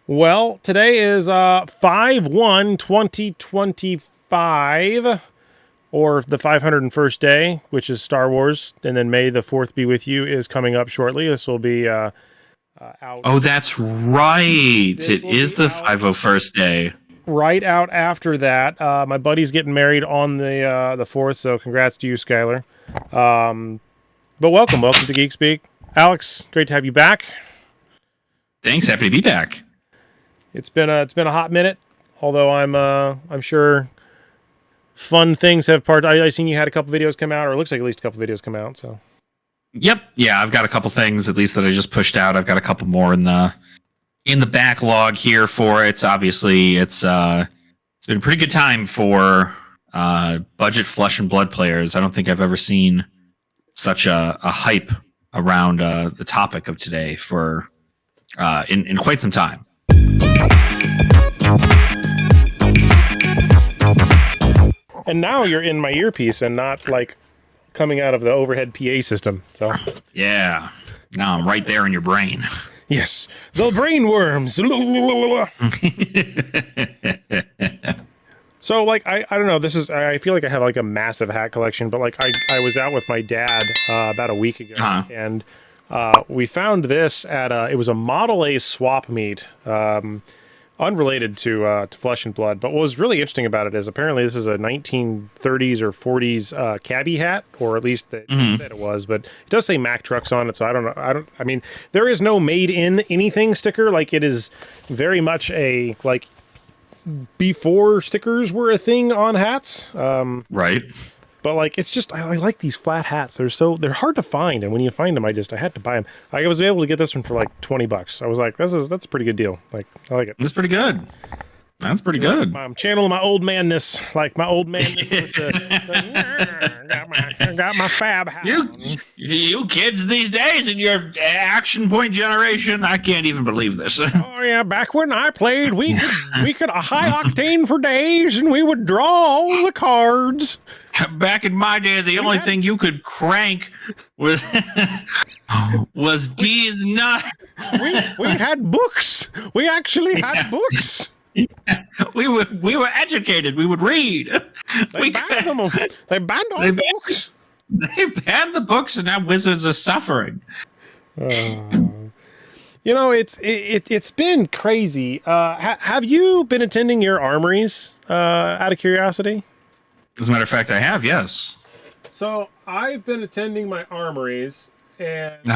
Well, today is 5/1/2025, or the 501st day, which is Star Wars, and then May the 4th be with you is coming up shortly. This will be out. Oh, that's right. It is the 501st day. Right out after that. My buddy's getting married on the 4th, so congrats to you, Skylar. But welcome to Geek Speak. Alex, great to have you back. Thanks, happy to be back. It's been a hot minute, although I'm sure fun things have I seen you had a couple videos come out, or it looks like at least a couple videos come out. So, yep, yeah, I've got a couple things at least that I just pushed out. I've got a couple more in the backlog here for it. Obviously, it's been a pretty good time for budget Flesh and Blood players. I don't think I've ever seen such a hype around the topic of today for in quite some time. And now you're in my earpiece and not like coming out of the overhead PA system. So yeah, now I'm right there in your brain. Yes, the brain worms. So like I don't know. I feel like I have like a massive hat collection, but like I was out with my dad about a week ago, and we found this at it was a Model A swap meet. Unrelated to Flesh and Blood, but what was really interesting about it is apparently this is a 1930s or 40s cabbie hat, or at least they said it was, but it does say Mack Trucks on it, so I don't know. I mean, there is no made in anything sticker. Like, it is very much a, like, before stickers were a thing on hats. Right. But like, it's just, I like these flat hats. They're hard to find, and when you find them, I had to buy them. I was able to get this one for like $20. I was like, that's a pretty good deal. Like, I like it. That's pretty good. That's pretty good. I'm channeling my old manness, like my old manness with got my Fab hound. You kids these days in your action point generation, I can't even believe this. Oh yeah, back when I played, we could a high octane for days, and we would draw all the cards. Back in my day, the only thing you could crank was D's nuts. We had books. We actually had books. Yeah. We were educated. We would read. They banned them. They banned all the books. They banned the books, and now Wizards are suffering. You know, it's been crazy. Have you been attending your armories? Out of curiosity. As a matter of fact, I have. Yes. So I've been attending my armories, and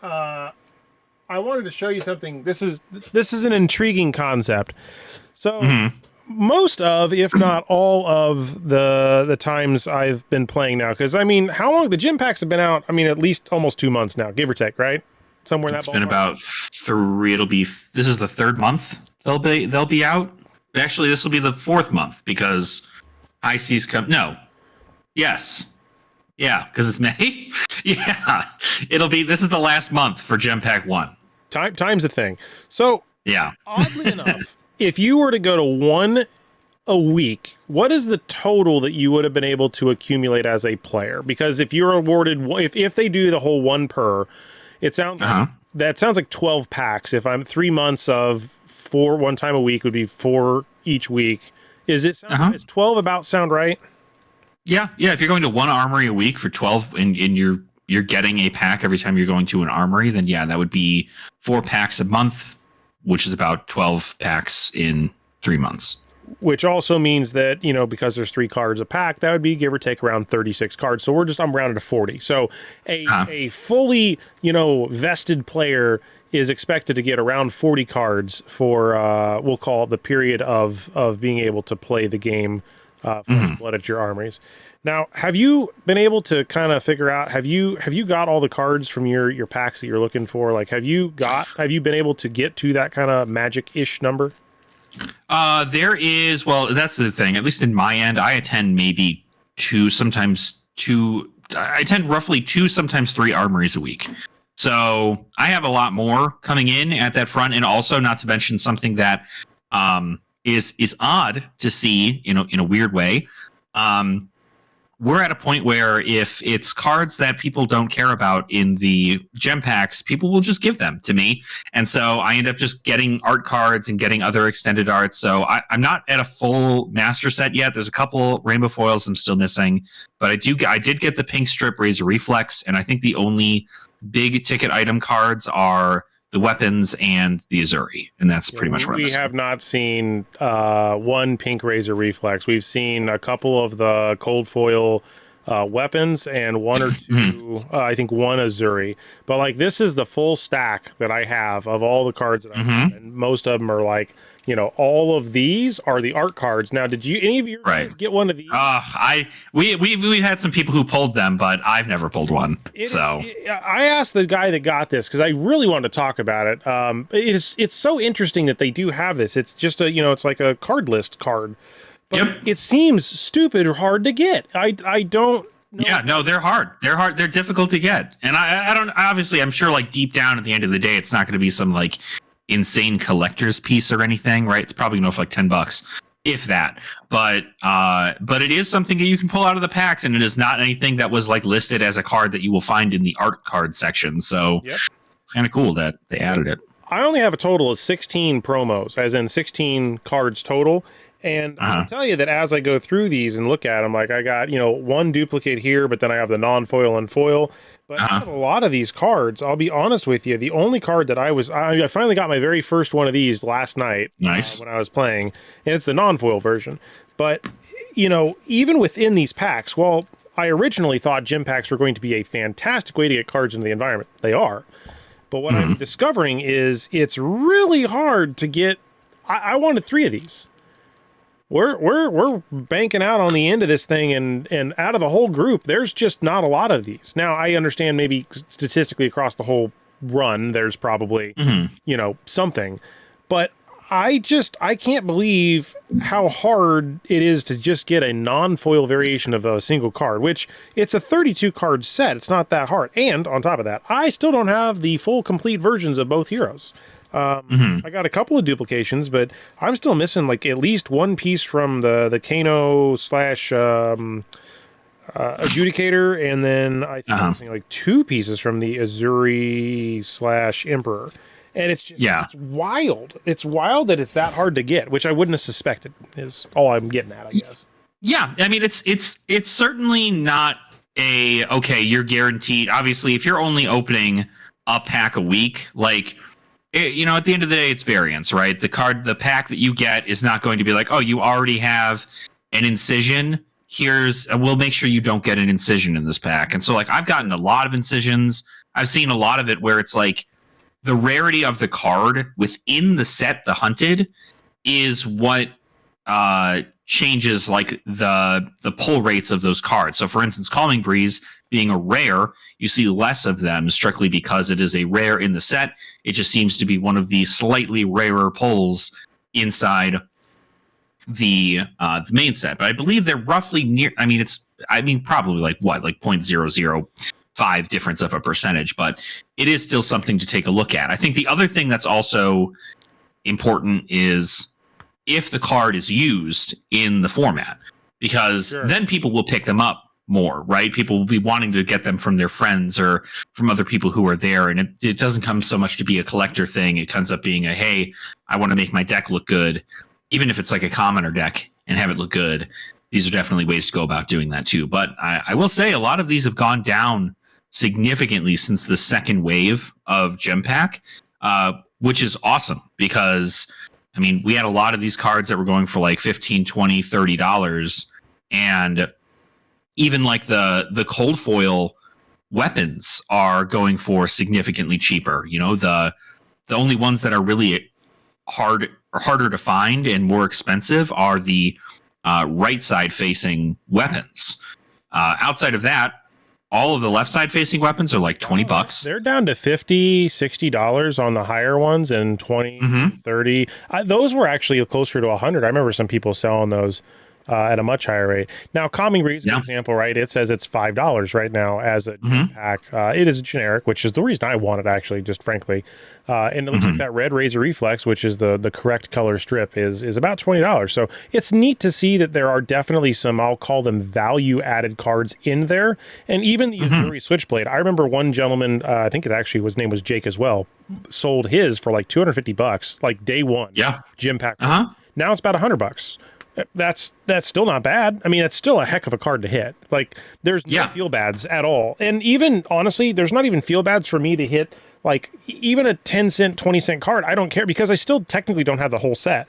I wanted to show you something. This is an intriguing concept. So most of, if not all of the times I've been playing now, because I mean, how long the gym packs have been out? I mean, at least almost 2 months now, give or take, right? Somewhere in that. It's been about 3. This is the 3rd month they'll be out. Actually, this will be the 4th month because High Seas come. No. Yes. Yeah, because it's May. Yeah, this is the last month for Gem Pack 1. Time's a thing. So, yeah. Oddly enough, if you were to go to one a week, what is the total that you would have been able to accumulate as a player? Because if you're awarded, if they do the whole one per, it sounds like 12 packs. If I'm 3 months of 4 one time a week would be 4 each week. Is it? Is 12 about sound right? Yeah. If you're going to one armory a week for 12, and you're getting a pack every time you're going to an armory, then yeah, that would be 4 packs a month, which is about 12 packs in 3 months. Which also means that, you know, because there's 3 cards a pack, that would be give or take around 36 cards. So I'm rounded to 40. So a fully, you know, vested player is expected to get around 40 cards for we'll call it the period of being able to play the game Blood at your armories. Now, have you been able to kind of figure out, have you got all the cards from your packs that you're looking for? Like, have you been able to get to that kind of magic-ish number? There is, well, that's the thing. At least in my end, I attend maybe 2, sometimes 2. I attend roughly 2, sometimes 3 armories a week. So I have a lot more coming in at that front, and also not to mention something that is odd to see, in a weird way. we're at a point where if it's cards that people don't care about in the gem packs, people will just give them to me. And so I end up just getting art cards and getting other extended arts. So I'm not at a full master set yet. There's a couple rainbow foils I'm still missing, but I did get the pink strip Razor Reflex, and I think the only big ticket item cards are the weapons and the Azuri, and that's pretty much what we have not seen one pink Razor Reflex. We've seen a couple of the cold foil weapons and one or two, I think one Azuri. But like this is the full stack that I have of all the cards that I have, and most of them are like, you know, all of these are the art cards. Now, did you any of you guys get one of these? We had some people who pulled them, but I've never pulled one. I asked the guy that got this because I really wanted to talk about it. It's so interesting that they do have this. It's just it's like a card list card, but it seems stupid or hard to get. I don't. Yeah, no, they're hard. They're hard. They're difficult to get, and I don't. Obviously, I'm sure like deep down at the end of the day, it's not going to be some like insane collector's piece or anything, right? It's probably for like $10, if that. But it is something that you can pull out of the packs, and it is not anything that was like listed as a card that you will find in the art card section. So it's kind of cool that they added it. I only have a total of 16 promos, as in 16 cards total. And I can tell you that as I go through these and look at them, like I got, one duplicate here, but then I have the non-foil and foil. But I have a lot of these cards, I'll be honest with you, the only card that I finally got my very first one of these last night. Nice. When I was playing, and it's the non-foil version. But, even within these packs, well, I originally thought gem packs were going to be a fantastic way to get cards into the environment. They are. But what I'm discovering is it's really hard to get. I wanted 3 of these. We're banking out on the end of this thing, and out of the whole group, there's just not a lot of these. Now, I understand maybe statistically across the whole run, there's probably, something. But I can't believe how hard it is to just get a non-foil variation of a single card, which it's a 32 card set. It's not that hard. And on top of that, I still don't have the full complete versions of both heroes. I got a couple of duplications, but I'm still missing like at least one piece from the Kano / Adjudicator, and then I think I'm missing like 2 pieces from the Azuri / Emperor. And it's just it's wild. It's wild that it's that hard to get, which I wouldn't have suspected, is all I'm getting at, I guess. Yeah, I mean it's certainly not you're guaranteed. Obviously, if you're only opening a pack a week, like at the end of the day, it's variance, right? The pack that you get is not going to be like, oh, you already have an incision. We'll make sure you don't get an incision in this pack. And so like I've gotten a lot of incisions. I've seen a lot of it where it's like the rarity of the card within the set, the hunted, is what changes like the pull rates of those cards. So for instance, Calming Breeze being a rare, you see less of them strictly because it is a rare in the set. It just seems to be one of the slightly rarer pulls inside the main set. But I believe they're roughly near. Probably like 0.005 difference of a percentage, but it is still something to take a look at. I think the other thing that's also important is if the card is used in the format, because then people will pick them up more, right? People will be wanting to get them from their friends or from other people who are there. And it doesn't come so much to be a collector thing. It comes up being hey, I want to make my deck look good. Even if it's like a commoner deck and have it look good, these are definitely ways to go about doing that too. But I will say a lot of these have gone down significantly since the second wave of Gem Pack, which is awesome because we had a lot of these cards that were going for like $15, $20, $30, and even like the cold foil weapons are going for significantly cheaper. The only ones that are really harder to find and more expensive are the right side facing weapons. Outside of that, all of the left side facing weapons are like $20. They're down to $50, $60 on the higher ones, and $20, $30. Those were actually closer to $100. I remember some people selling those at a much higher rate. Now, Calming Breeze, for example, right? It says it's $5 right now as a pack. It is generic, which is the reason I want it, actually, just frankly. And it looks like that red Razor Reflex, which is the correct color strip, is about $20. So it's neat to see that there are definitely some, I'll call them value-added cards in there. And even the Azuri Switchblade. I remember one gentleman, I think his name was Jake as well, sold his for like $250, like day one. Yeah. Gym pack. Now it's about $100. That's still not bad. I mean, it's still a heck of a card to hit. Like, there's no feel bads at all. And even, honestly, there's not even feel bads for me to hit, like, even a 10 cent, 20 cent card. I don't care, because I still technically don't have the whole set.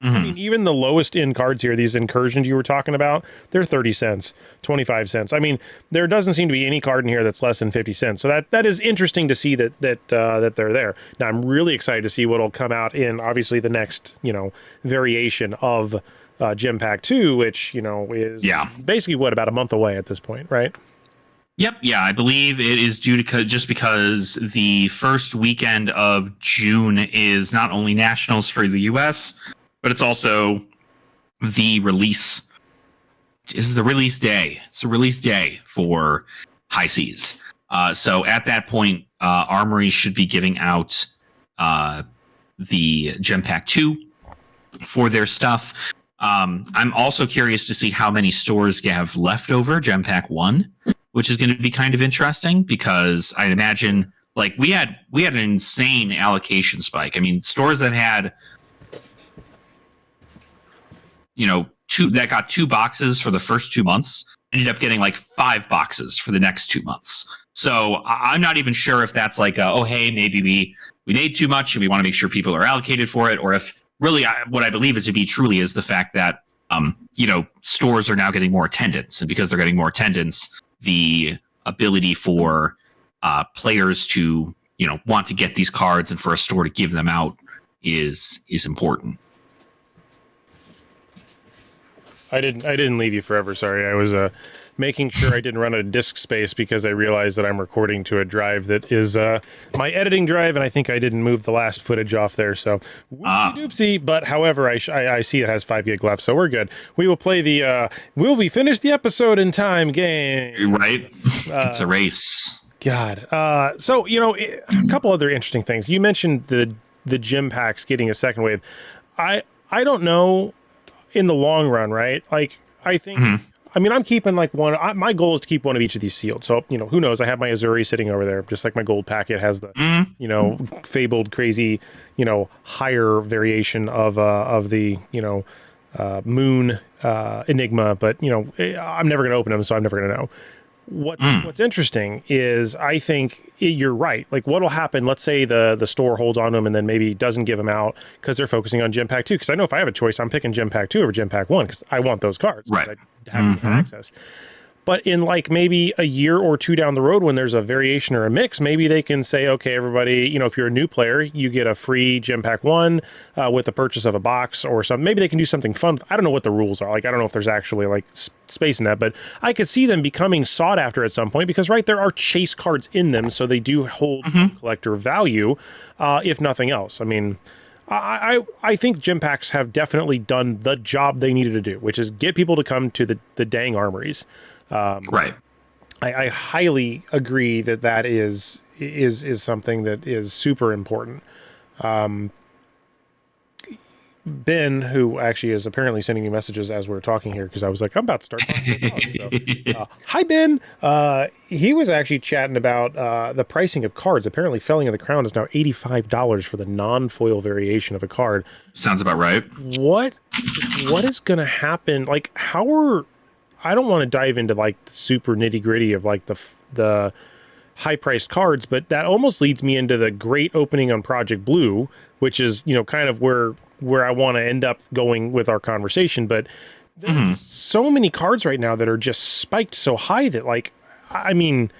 I mean, even the lowest end cards here, these incursions you were talking about, they're 30 cents, 25 cents. I mean, there doesn't seem to be any card in here that's less than 50 cents. So that is interesting to see that they're there. Now, I'm really excited to see what'll come out in, obviously, the next, variation of Gem Pack 2, which, is basically, about a month away at this point, right? Yep. Yeah, I believe it is due to just because the first weekend of June is not only nationals for the U.S., but it's also the release. This is the release day. It's the release day for High Seas. So at that point, Armory should be giving out the Gem Pack 2 for their stuff. I'm also curious to see how many stores have leftover Gem Pack 1, which is going to be kind of interesting, because I imagine, like, we had an insane allocation spike. I mean, stores that had that got 2 boxes for the first 2 months ended up getting like 5 boxes for the next 2 months. So I'm not even sure if that's like, hey, maybe we made too much and we want to make sure people are allocated for it, or if really what I believe it to be truly is the fact that, stores are now getting more attendance, and because they're getting more attendance, the ability for players to, want to get these cards and for a store to give them out is important. I didn't leave you forever. Sorry. I was making sure I didn't run out of disk space, because I realized that I'm recording to a drive that is my editing drive, and I think I didn't move the last footage off there. So whoopsie doopsie. But however, I see it has 5 gig left, so we're good. We will play the will we finish the episode in time game? Right. It's a race. God. So a couple other interesting things. You mentioned the gym packs getting a second wave. I don't know. In the long run, right? Like, I think, I mean, I'm keeping like one. My goal is to keep one of each of these sealed. So, who knows? I have my Azuri sitting over there, just like my gold packet has the, fabled, crazy, higher variation of the, Moon Enigma. But, I'm never going to open them, so I'm never going to know. What's interesting is, I think you're right. Like, what'll happen? Let's say the store holds on to them and then maybe doesn't give them out because they're focusing on Gem Pack 2. Because I know if I have a choice, I'm picking Gem Pack 2 over Gem Pack 1 because I want those cards. Right. I have access. But in like maybe a year or two down the road, when there's a variation or a mix, maybe they can say, okay, everybody, if you're a new player, you get a free Gem Pack 1 with the purchase of a box or something. Maybe they can do something fun. I don't know what the rules are. Like, I don't know if there's actually like space in that, but I could see them becoming sought after at some point because, right, there are chase cards in them. So they do hold collector value, if nothing else. I mean, I think gym packs have definitely done the job they needed to do, which is get people to come to the dang armories. Right. I highly agree that is something that is super important. Ben, who actually is apparently sending me messages as we're talking here, because I was like, I'm about to start talking about so, hi, Ben. He was actually chatting about the pricing of cards. Apparently, Felling of the Crown is now $85 for the non-foil variation of a card. Sounds about right. What is going to happen? Like, I don't want to dive into like the super nitty gritty of like the high priced cards, but that almost leads me into the great opening on Project Blue, which is, kind of where I want to end up going with our conversation. But there's so many cards right now that are just spiked so high that, like, I mean,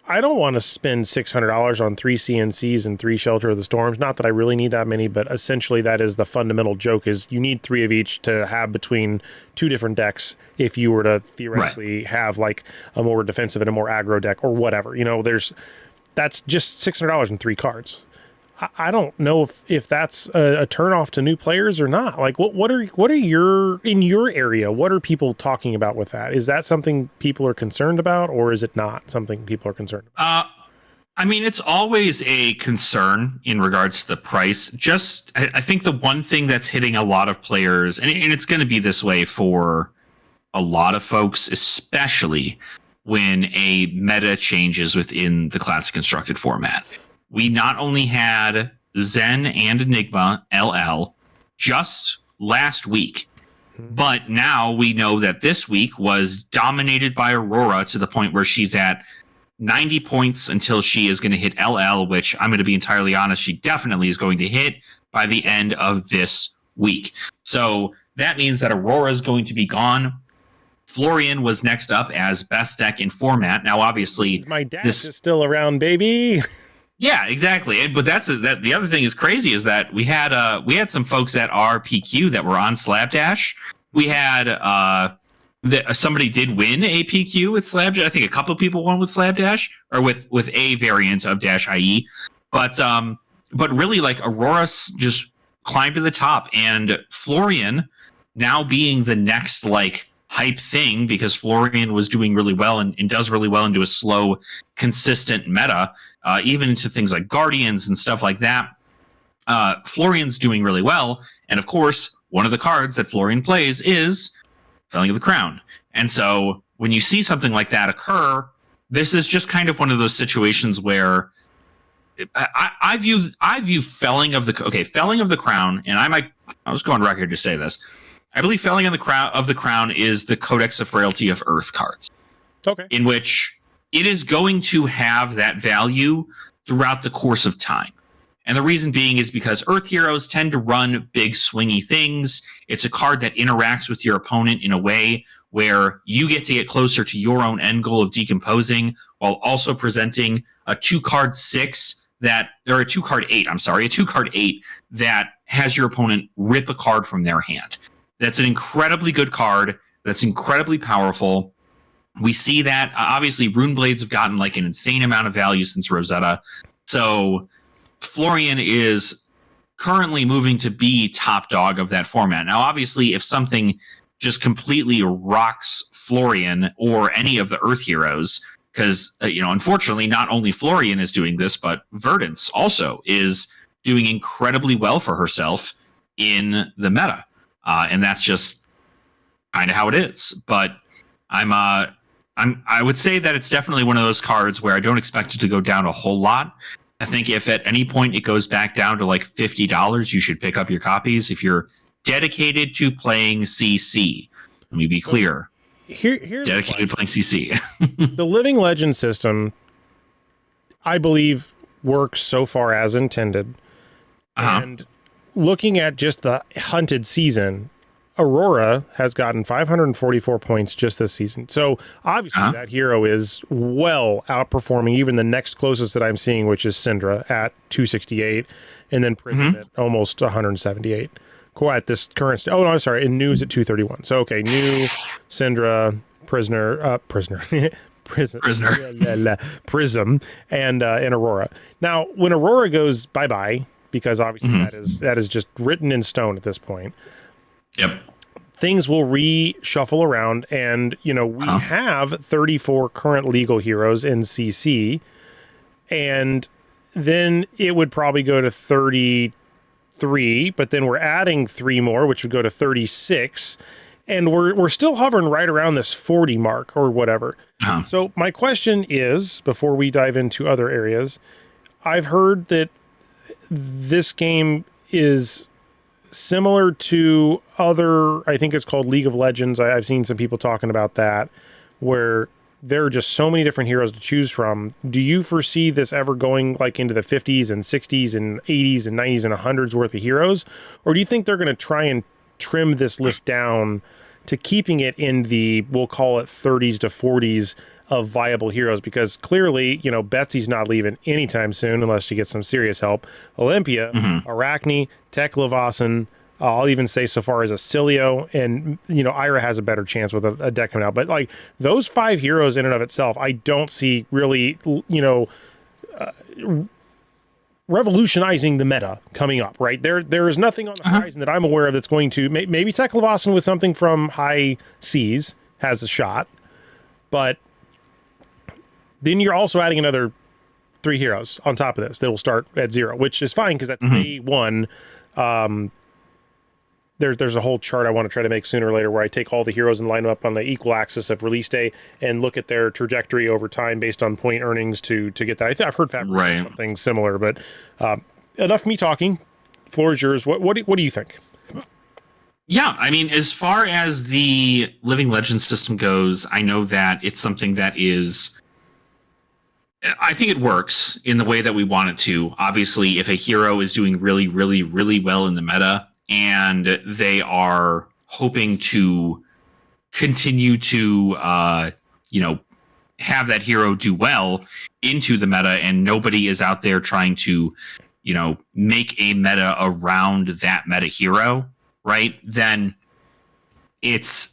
I don't want to spend $600 on 3 CNCs and 3 Shelter of the Storms. Not that I really need that many, but essentially that is the fundamental joke, is you need 3 of each to have between 2 different decks if you were to theoretically have like a more defensive and a more aggro deck or whatever. That's just $600 and 3 cards. I don't know if that's a turnoff to new players or not. Like, what are in your area? What are people talking about with that? Is that something people are concerned about, or is it not something people are concerned about? I mean, it's always a concern in regards to the price. I think the one thing that's hitting a lot of players, and it's going to be this way for a lot of folks, especially when a meta changes within the classic constructed format. We not only had Zen and Enigma LL just last week, but now we know that this week was dominated by Aurora to the point where she's at 90 points until she is going to hit LL, which I'm going to be entirely honest, she definitely is going to hit by the end of this week. So that means that Aurora is going to be gone. Florian was next up as best deck in format. Now, obviously, my dad is still around, baby. Yeah, exactly. But the other thing is crazy is that we had some folks at our PQ that were on Slapdash. We had somebody did win a PQ with Slapdash. I think a couple of people won with Slapdash or with a variant of Dash IE. But really, like, Aurora just climbed to the top, and Florian now being the next like hype thing because Florian was doing really well and does really well into a slow, consistent meta, even into things like Guardians and stuff like that. Florian's doing really well, and of course, one of the cards that Florian plays is Felling of the Crown. And so when you see something like that occur, this is just kind of one of those situations where I view Felling of the Crown, and I was going on record to say this. I believe Felling of the Crown is the Codex of Frailty of Earth cards. Okay. In which it is going to have that value throughout the course of time. And the reason being is because Earth heroes tend to run big swingy things. It's a card that interacts with your opponent in a way where you get to get closer to your own end goal of decomposing while also presenting a 2-card 8 that has your opponent rip a card from their hand. That's an incredibly good card. That's incredibly powerful. We see that. Obviously, Rune Blades have gotten like an insane amount of value since Rosetta. So Florian is currently moving to be top dog of that format. Now, obviously, if something just completely rocks Florian or any of the Earth heroes, because, unfortunately, not only Florian is doing this, but Verdance also is doing incredibly well for herself in the meta. And that's just kind of how it is. But I would say that it's definitely one of those cards where I don't expect it to go down a whole lot. I think if at any point it goes back down to like $50, you should pick up your copies if you're dedicated to playing CC. Let me be clear. Here's dedicated to playing CC. The Living Legend system, I believe, works so far as intended. And looking at just the hunted season, Aurora has gotten 544 points just this season. So obviously that hero is well outperforming even the next closest that I'm seeing, which is Syndra at 268, and then Prism at almost 178. At this current and News at 231. So okay, New, Syndra, Prism, and Aurora. Now, when Aurora goes bye-bye, because obviously that is just written in stone at this point. Yep. Things will reshuffle around, and we have 34 current legal heroes in CC, and then it would probably go to 33, but then we're adding 3 more, which would go to 36, and we're still hovering right around this 40 mark or whatever. So my question is, before we dive into other areas, I've heard that this game is similar to other, I think it's called League of Legends. I've seen some people talking about that, where there are just so many different heroes to choose from. Do you foresee this ever going like into the 50s and 60s and 80s and 90s and 100s worth of heroes? Or do you think they're going to try and trim this list down to keeping it in the, we'll call it 30s to 40s of viable heroes? Because clearly, Betsy's not leaving anytime soon unless she gets some serious help. Olympia, Arachne, Teklevasan, I'll even say so far as Acilio, and Ira has a better chance with a deck coming out. But like those 5 heroes in and of itself, I don't see really revolutionizing the meta coming up, right? There is nothing on the horizon that I'm aware of that's going to maybe Teklevossen with something from High Seas has a shot, but then you're also adding another 3 heroes on top of this that will start at 0, which is fine because that's day 1. There's a whole chart I want to try to make sooner or later where I take all the heroes and line them up on the equal axis of release day and look at their trajectory over time based on point earnings to get that. I think I've heard Fab right. something similar, but enough me talking. Floor is yours. What do you think? Yeah, I mean, as far as the Living Legends system goes, I know that it's something that is... I think it works in the way that we want it to. Obviously, if a hero is doing really, really, really well in the meta, and they are hoping to continue to, have that hero do well into the meta, and nobody is out there trying to, make a meta around that meta hero, right? Then it's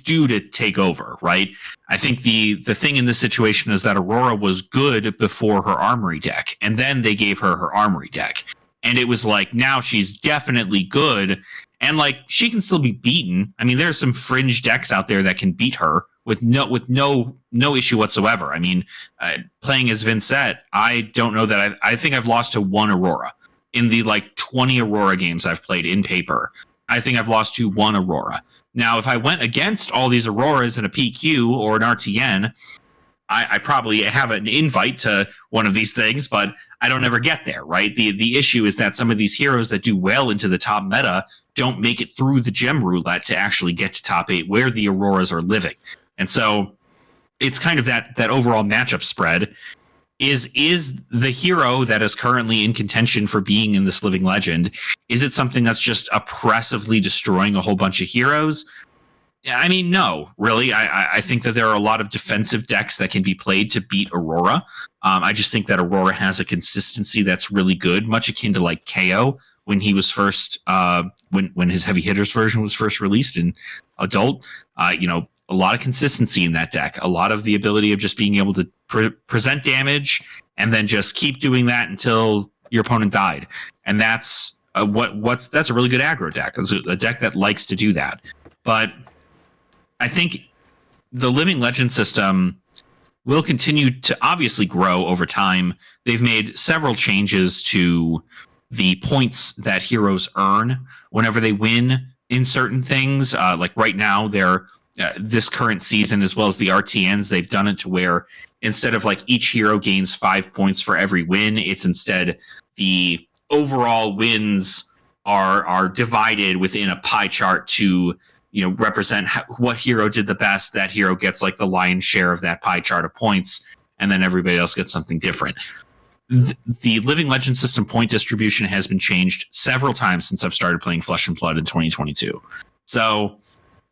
due to take over, right? I think the thing in this situation is that Aurora was good before her Armory deck, and then they gave her Armory deck. And it was like, now she's definitely good. And like, she can still be beaten. I mean, there's some fringe decks out there that can beat her with no issue whatsoever. I mean, playing as Vincent, I don't know that I think I've lost to 1 Aurora in the like 20 Aurora games I've played in paper. I think I've lost to 1 Aurora. Now, if I went against all these Auroras in a PQ or an RTN, I probably have an invite to one of these things, but I don't ever get there, right? The issue is that some of these heroes that do well into the top meta don't make it through the gem roulette to actually get to top 8 where the Auroras are living. And so it's kind of that overall matchup spread. Is the hero that is currently in contention for being in this Living Legend, is it something that's just oppressively destroying a whole bunch of heroes? I mean, no, really. I think that there are a lot of defensive decks that can be played to beat Aurora. I just think that Aurora has a consistency that's really good, much akin to like KO when he was first, when his heavy hitters version was first released in adult. A lot of consistency in that deck, a lot of the ability of just being able to present damage and then just keep doing that until your opponent died. And that's that's a really good aggro deck. It's a deck that likes to do that. But I think the Living Legend system will continue to obviously grow over time. They've made several changes to the points that heroes earn whenever they win in certain things. Like right now, they're this current season, as well as the RTNs, they've done it to where instead of like each hero gains 5 points for every win, it's instead the overall wins are divided within a pie chart to represent what hero did the best. That hero gets like the lion's share of that pie chart of points, and then everybody else gets something different. The Living Legend system point distribution has been changed several times since I've started playing Flesh and Blood in 2022. So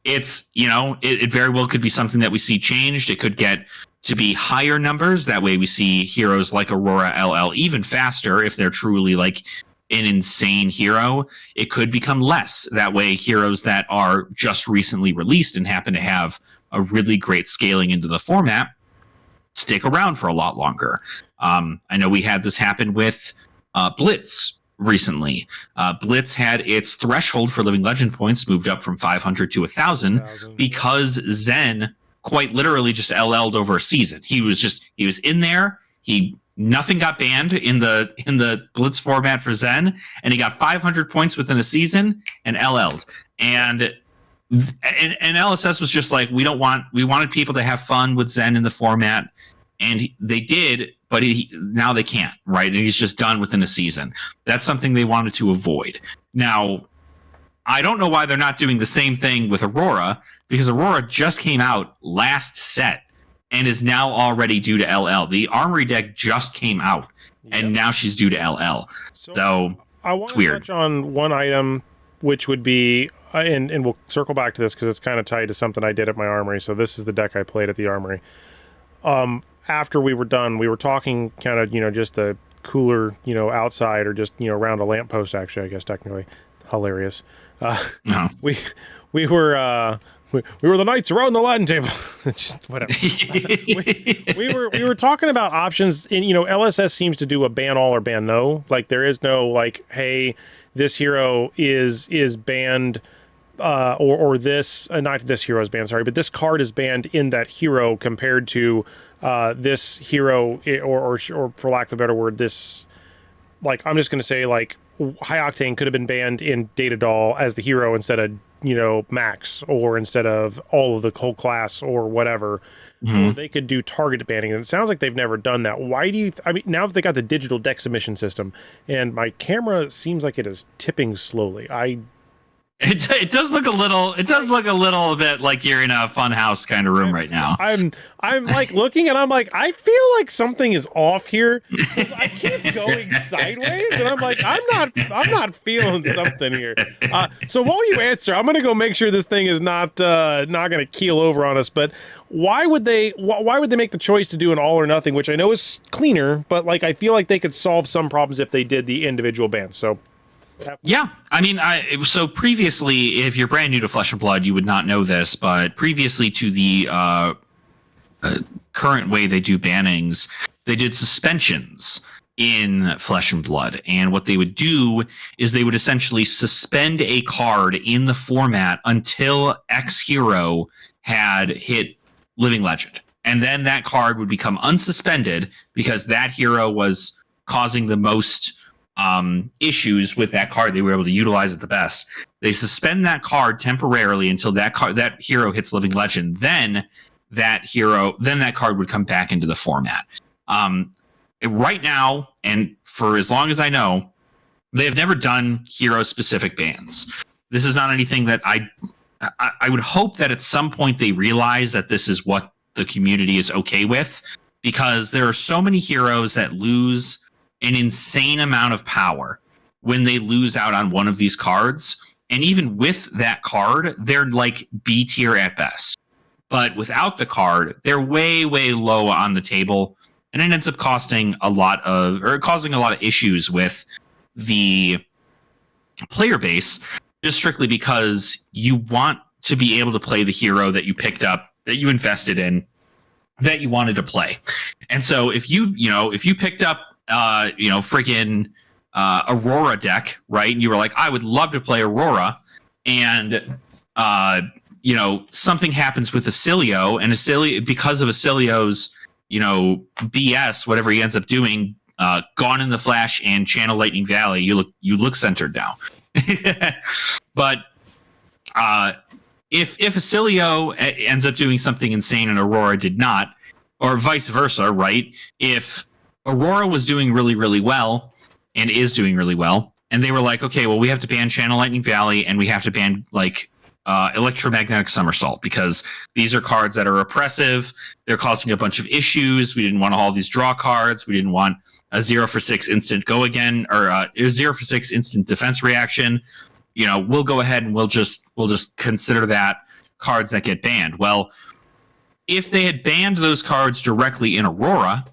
it's, it very well could be something that we see changed. It could get to be higher numbers. That way we see heroes like Aurora LL even faster if they're truly like an insane hero. It could become less. That way heroes that are just recently released and happen to have a really great scaling into the format stick around for a lot longer. I know we had this happen with Blitz recently. Blitz had its threshold for Living Legend points moved up from 500 to 1,000 because Zen quite literally just LL'd over a season. He was in there. Nothing got banned in the Blitz format for Zen, and he got 500 points within a season and LL'd. And LSS was just like, we wanted people to have fun with Zen in the format, and they did, but now they can't, right? And he's just done within a season. That's something they wanted to avoid. Now, I don't know why they're not doing the same thing with Aurora, because Aurora just came out last set and is now already due to LL. The Armory deck just came out, and now she's due to LL. So I want to touch on one item, which would be, and we'll circle back to this because it's kind of tied to something I did at my Armory. So this is the deck I played at the Armory. After we were done, we were talking kind of, just the cooler, outside or just, around a lamppost, actually, I guess, technically. hilarious. No. We were we were the knights around the Latin table. Just whatever. we were talking about options, and LSS seems to do a ban all or ban no. Like there is no like, hey, this hero is banned, or this not this hero is banned. Sorry, but this card is banned in that hero compared to this hero, or for lack of a better word, this, like, I'm just going to say, like, High Octane could have been banned in Data Doll as the hero instead of, Max, or instead of all of the whole class or whatever. Or they could do targeted banning. And it sounds like they've never done that. Why do you, I mean, now that they got the digital deck submission system, and my camera seems like it is tipping slowly. It does look a little bit like you're in a fun house kind of room right now. I'm like looking, and I'm like, I feel like something is off here. I keep going sideways, and I'm like, I'm not feeling something here. So while you answer, I'm gonna go make sure this thing is not gonna keel over on us. But why would they make the choice to do an all or nothing, which I know is cleaner, but like I feel like they could solve some problems if they did the individual bans. So. Yeah, I mean, so previously, if you're brand new to Flesh and Blood, you would not know this, but previously to the current way they do bannings, they did suspensions in Flesh and Blood. And what they would do is they would essentially suspend a card in the format until X hero had hit Living Legend. And then that card would become unsuspended because that hero was causing the most issues with that card. They were able to utilize it the best. They suspend that card temporarily until that hero hits Living Legend. Then that card would come back into the format. Right now, and for as long as I know, they have never done hero specific bans. This is not anything that I would hope that at some point they realize that this is what the community is okay with, because there are so many heroes that lose an insane amount of power when they lose out on one of these cards. And even with that card, they're like B tier at best. But without the card, they're way, way low on the table. And it ends up causing a lot of issues with the player base, just strictly because you want to be able to play the hero that you picked up, that you invested in, that you wanted to play. And so if you picked up freaking Aurora deck, right? And you were like, I would love to play Aurora, and something happens with Acilio, and because of Acilio's BS, whatever he ends up doing, Gone in the Flash and Channel Lightning Valley, you look centered now. But if Acilio ends up doing something insane and Aurora did not, or vice versa, right? If Aurora was doing really, really well and is doing really well, and they were like, okay, well, we have to ban Channel Lightning Valley and we have to ban Electromagnetic Somersault, because these are cards that are oppressive. They're causing a bunch of issues. We didn't want all these draw cards. We didn't want a 0-for-6 instant go again, or a 0-for-6 instant defense reaction. We'll go ahead and we'll just consider that cards that get banned. Well, if they had banned those cards directly in Aurora,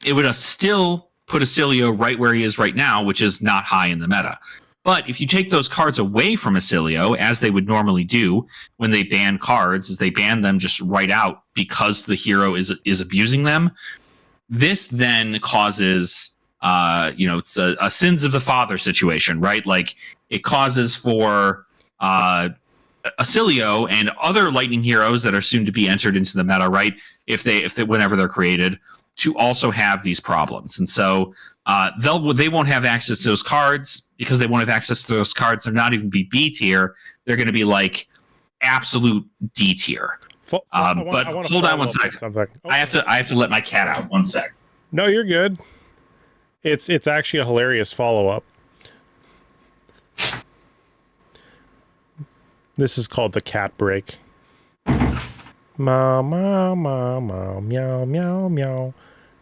it would have still put Acilio right where he is right now, which is not high in the meta. But if you take those cards away from Acilio, as they would normally do when they ban cards, is they ban them just right out because the hero is abusing them. This then causes, it's a sins of the father situation, right? Like it causes for Acilio and other lightning heroes that are soon to be entered into the meta, right? If they whenever they're created, to also have these problems. And so they won't have access to those cards. Because they won't have access to those cards, they're not even be B tier. They're going to be like absolute D tier. But hold on one sec. I have to let my cat out. 1 sec. No, you're good. It's actually a hilarious follow-up. This is called the cat break. Meow, meow, meow, meow, meow, meow, meow,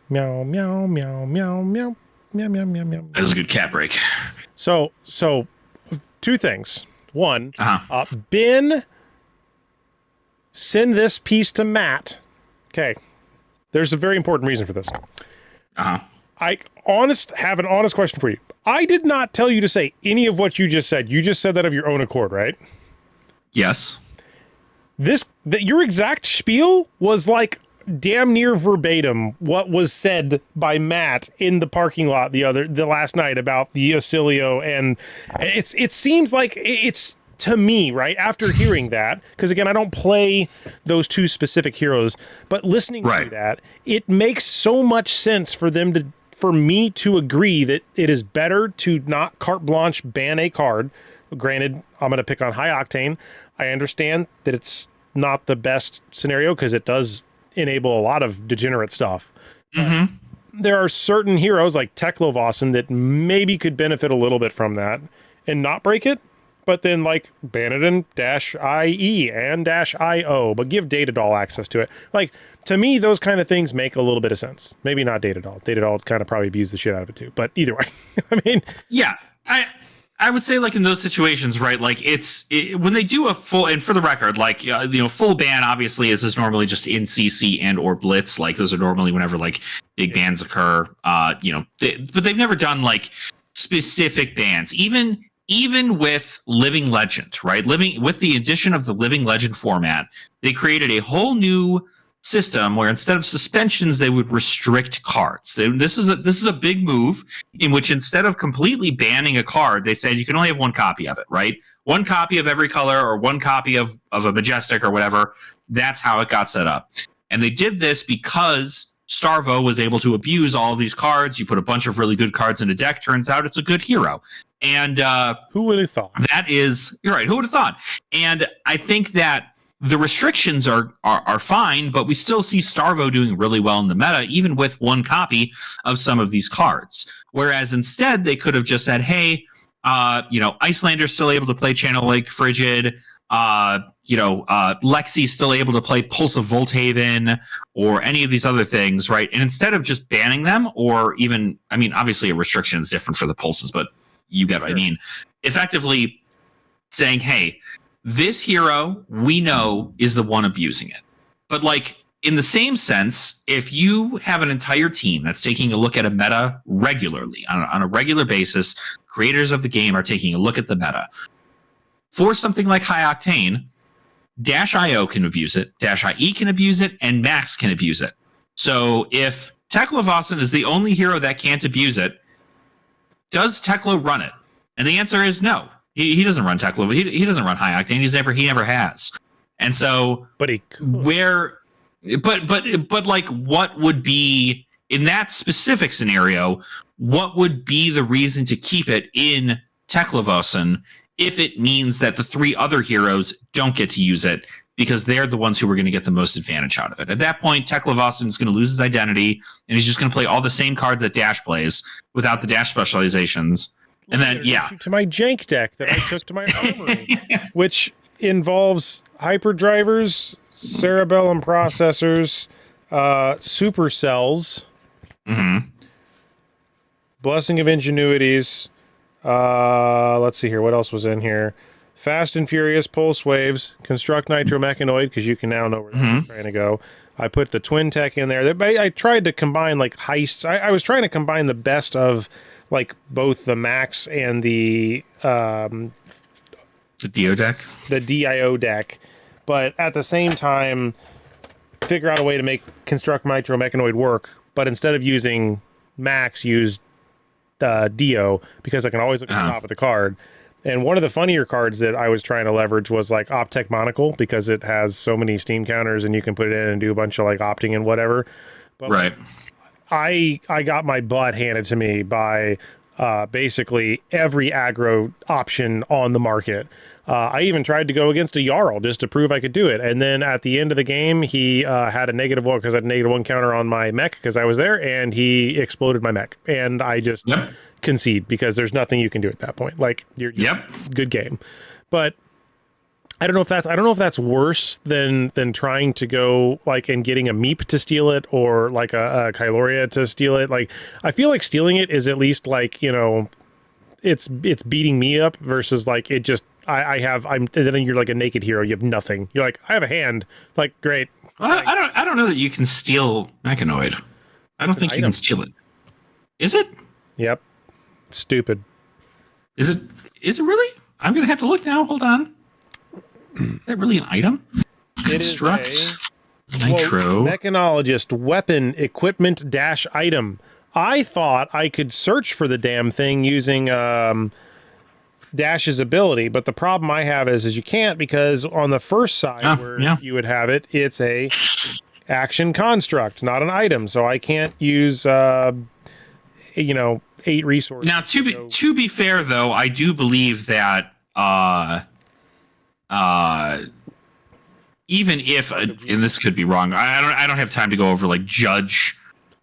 meow, meow, meow, meow, meow. Meow, meow, meow, meow. That was a good cat break. So two things. One, Ben, send this piece to Matt. Okay. There's a very important reason for this. Uh-huh. I have an honest question for you. I did not tell you to say any of what you just said. You just said that of your own accord, right? Yes. Your exact spiel was like damn near verbatim what was said by Matt in the parking lot the last night about the Acilio, and it seems like it's, to me, right after hearing that, because again, I don't play those two specific heroes, but listening to that, it makes so much sense for me to agree that it is better to not carte blanche ban a card. Granted, I'm going to pick on High Octane. I understand that it's not the best scenario because it does enable a lot of degenerate stuff. There are certain heroes like Teklovossen that maybe could benefit a little bit from that and not break it, but then like ban it in -IE and -IO, but give Datadol access to it. Like, to me, those kind of things make a little bit of sense. Maybe not Datadol. Datadol kind of probably abused the shit out of it too, but either way, I mean, yeah, I would say, like, in those situations, right, like, when they do a full, and for the record, like, full ban obviously is normally just in CC and or Blitz. Like, those are normally whenever like big bans occur. But they've never done like specific bans, even with Living Legend, right? With the addition of the Living Legend format, they created a whole new system where instead of suspensions, they would restrict cards. This is a big move in which instead of completely banning a card, they said you can only have one copy of it, right? One copy of every color or one copy of a Majestic or whatever. That's how it got set up. And they did this because Starvo was able to abuse all of these cards. You put a bunch of really good cards in a deck. Turns out it's a good hero. And who would have thought? You're right. Who would have thought? And I think that the restrictions are fine, but we still see Starvo doing really well in the meta, even with one copy of some of these cards. Whereas instead, they could have just said, hey, Icelander's still able to play Channel Lake Frigid. Lexi's still able to play Pulse of Volthaven or any of these other things, right? And instead of just banning them, or even, I mean, obviously a restriction is different for the pulses, but you get what I mean. Effectively saying, hey, this hero we know is the one abusing it. But like, in the same sense, if you have an entire team that's taking a look at a meta regularly, on a regular basis, creators of the game are taking a look at the meta. For something like High Octane, -IO can abuse it, -IE can abuse it, and Max can abuse it. So if Teklovossen is the only hero that can't abuse it, does Teklo run it? And the answer is no. He doesn't run Teklo. He doesn't run High Octane. He never has. And so, but he could. But like, what would be in that specific scenario? What would be the reason to keep it in Teklovossen if it means that the three other heroes don't get to use it because they're the ones who are going to get the most advantage out of it? At that point, Teklovossen is going to lose his identity, and he's just going to play all the same cards that Dash plays without the Dash specializations. And then, to my jank deck that I took to my armory, which involves hyperdrivers, cerebellum processors, supercells, blessing of ingenuities. Let's see here. What else was in here? Fast and Furious, Pulse Waves, Construct Nitromechanoid, because you can now know where that's trying to go. I put the Twin Tech in there. I tried to combine like heists. I was trying to combine the best of like both the Max and the Dio deck, the DIO deck, but at the same time figure out a way to make Construct Nitromechanoid work. But instead of using Max, use Dio, because I can always look at the top of the card. And one of the funnier cards that I was trying to leverage was like Optech Monocle, because it has so many Steam counters and you can put it in and do a bunch of like opting and whatever. But right. I got my butt handed to me by basically every aggro option on the market. I even tried to go against a Jarl just to prove I could do it. And then at the end of the game, he had a -1 because I had a -1 counter on my mech because I was there, and he exploded my mech. And I just concede because there's nothing you can do at that point. Like, you're just good game. But I don't know if that's worse than trying to go like and getting a Meep to steal it, or like a Kyloria to steal it. Like, I feel like stealing it is at least like, it's beating me up versus like it just I'm then you're like a naked hero. You have nothing. You're like, I have a hand. Like, great. Well, I don't know that you can steal Mechanoid. I don't think you can steal it. Is it? Yep. Stupid. Is it really? I'm gonna have to look now. Hold on. Is that really an item? Construct nitro mechanologist weapon equipment dash item. I thought I could search for the damn thing using Dash's ability, but the problem I have is you can't, because on the first side you would have it, it's a action construct, not an item, so I can't use 8 resources. Now, to be fair, though, I do believe that even if and this could be wrong, I don't have time to go over like judge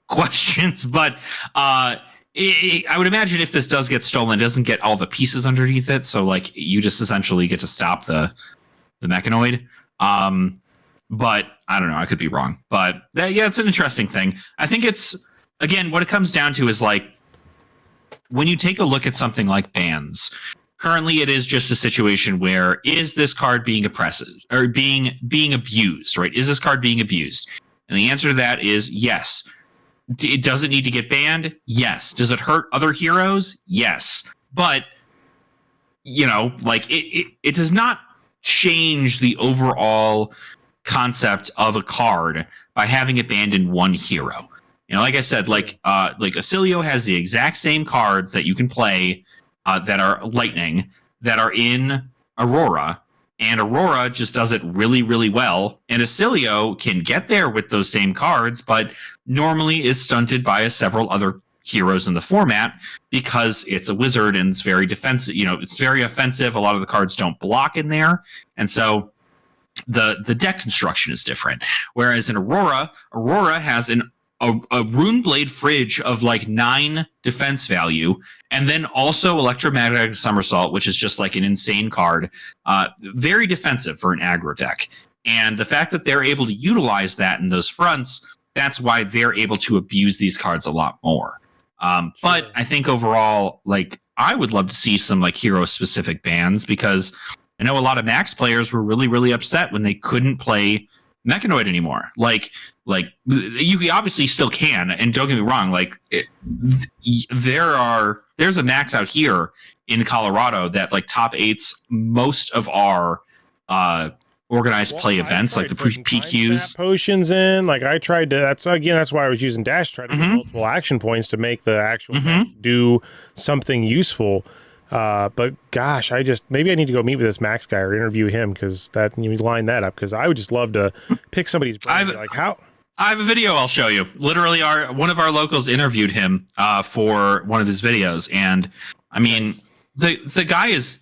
questions, but I would imagine if this does get stolen, it doesn't get all the pieces underneath it, so like you just essentially get to stop the mechanoid. But I don't know, I could be wrong, but it's an interesting thing. I think it's, again, what it comes down to is like when you take a look at something like bans. Currently, it is just a situation where is this card being oppressive or being abused, right? Is this card being abused? And the answer to that is yes. It doesn't need to get banned. Yes. Does it hurt other heroes? Yes. But like it does not change the overall concept of a card by having it banned in one hero. Like I said, like Acilio has the exact same cards that you can play that are lightning that are in Aurora, and Aurora just does it really, really well. And Acilio can get there with those same cards, but normally is stunted by several other heroes in the format because it's a wizard and it's very defensive. It's very offensive. A lot of the cards don't block in there, and so the deck construction is different. Whereas in Aurora has a Rune Blade Fridge of like 9 defense value, and then also Electromagnetic Somersault, which is just like an insane card. Very defensive for an aggro deck. And the fact that they're able to utilize that in those fronts, that's why they're able to abuse these cards a lot more. But I think overall, like, I would love to see some like hero-specific bans, because I know a lot of Max players were really, really upset when they couldn't play Mechanoid anymore. Like you obviously still can, and don't get me wrong, like there's a Max out here in Colorado that like top 8s most of our organized play events, like the PQs. Potions in, like I tried to, that's why I was using Dash, trying to get multiple action points to make the actual do something useful. But gosh, maybe I need to go meet with this Max guy or interview him, because you line that up, because I would just love to pick somebody's brain. Like, how? I have a video I'll show you. Literally, one of our locals interviewed him for one of his videos, and I mean, the guy is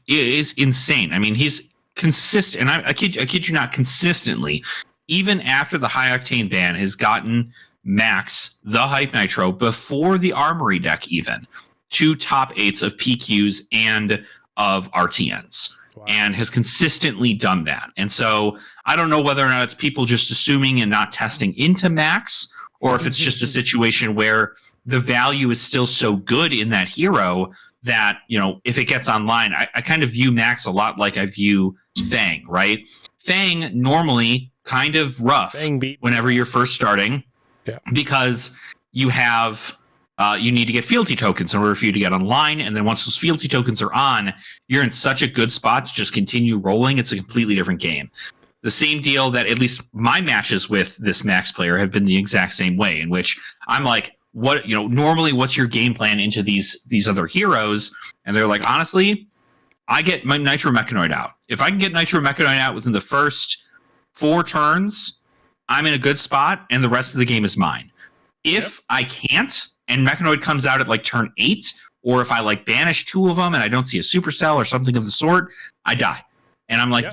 insane. I mean, he's consistent, and I kid you not, consistently, even after the high octane ban, has gotten Max the Hype Nitro before the Armory deck even to top 8s of PQs and of RTNs. Wow. And has consistently done that. And so I don't know whether or not it's people just assuming and not testing into Max, or if it's just a situation where the value is still so good in that hero that, if it gets online, I kind of view Max a lot like I view Fang, right? Fang normally kind of rough whenever you're first starting, because you have... you need to get fealty tokens in order for you to get online, and then once those fealty tokens are on, you're in such a good spot to just continue rolling. It's a completely different game. The same deal that at least my matches with this Max player have been the exact same way, in which I'm like, what, normally what's your game plan into these other heroes? And they're like, honestly, I get my Nitro Mechanoid out. If I can get Nitro Mechanoid out within the first 4 turns, I'm in a good spot, and the rest of the game is mine. If I can't, and Mechanoid comes out at like turn 8, or if I like banish 2 of them and I don't see a supercell or something of the sort, I die. And I'm like,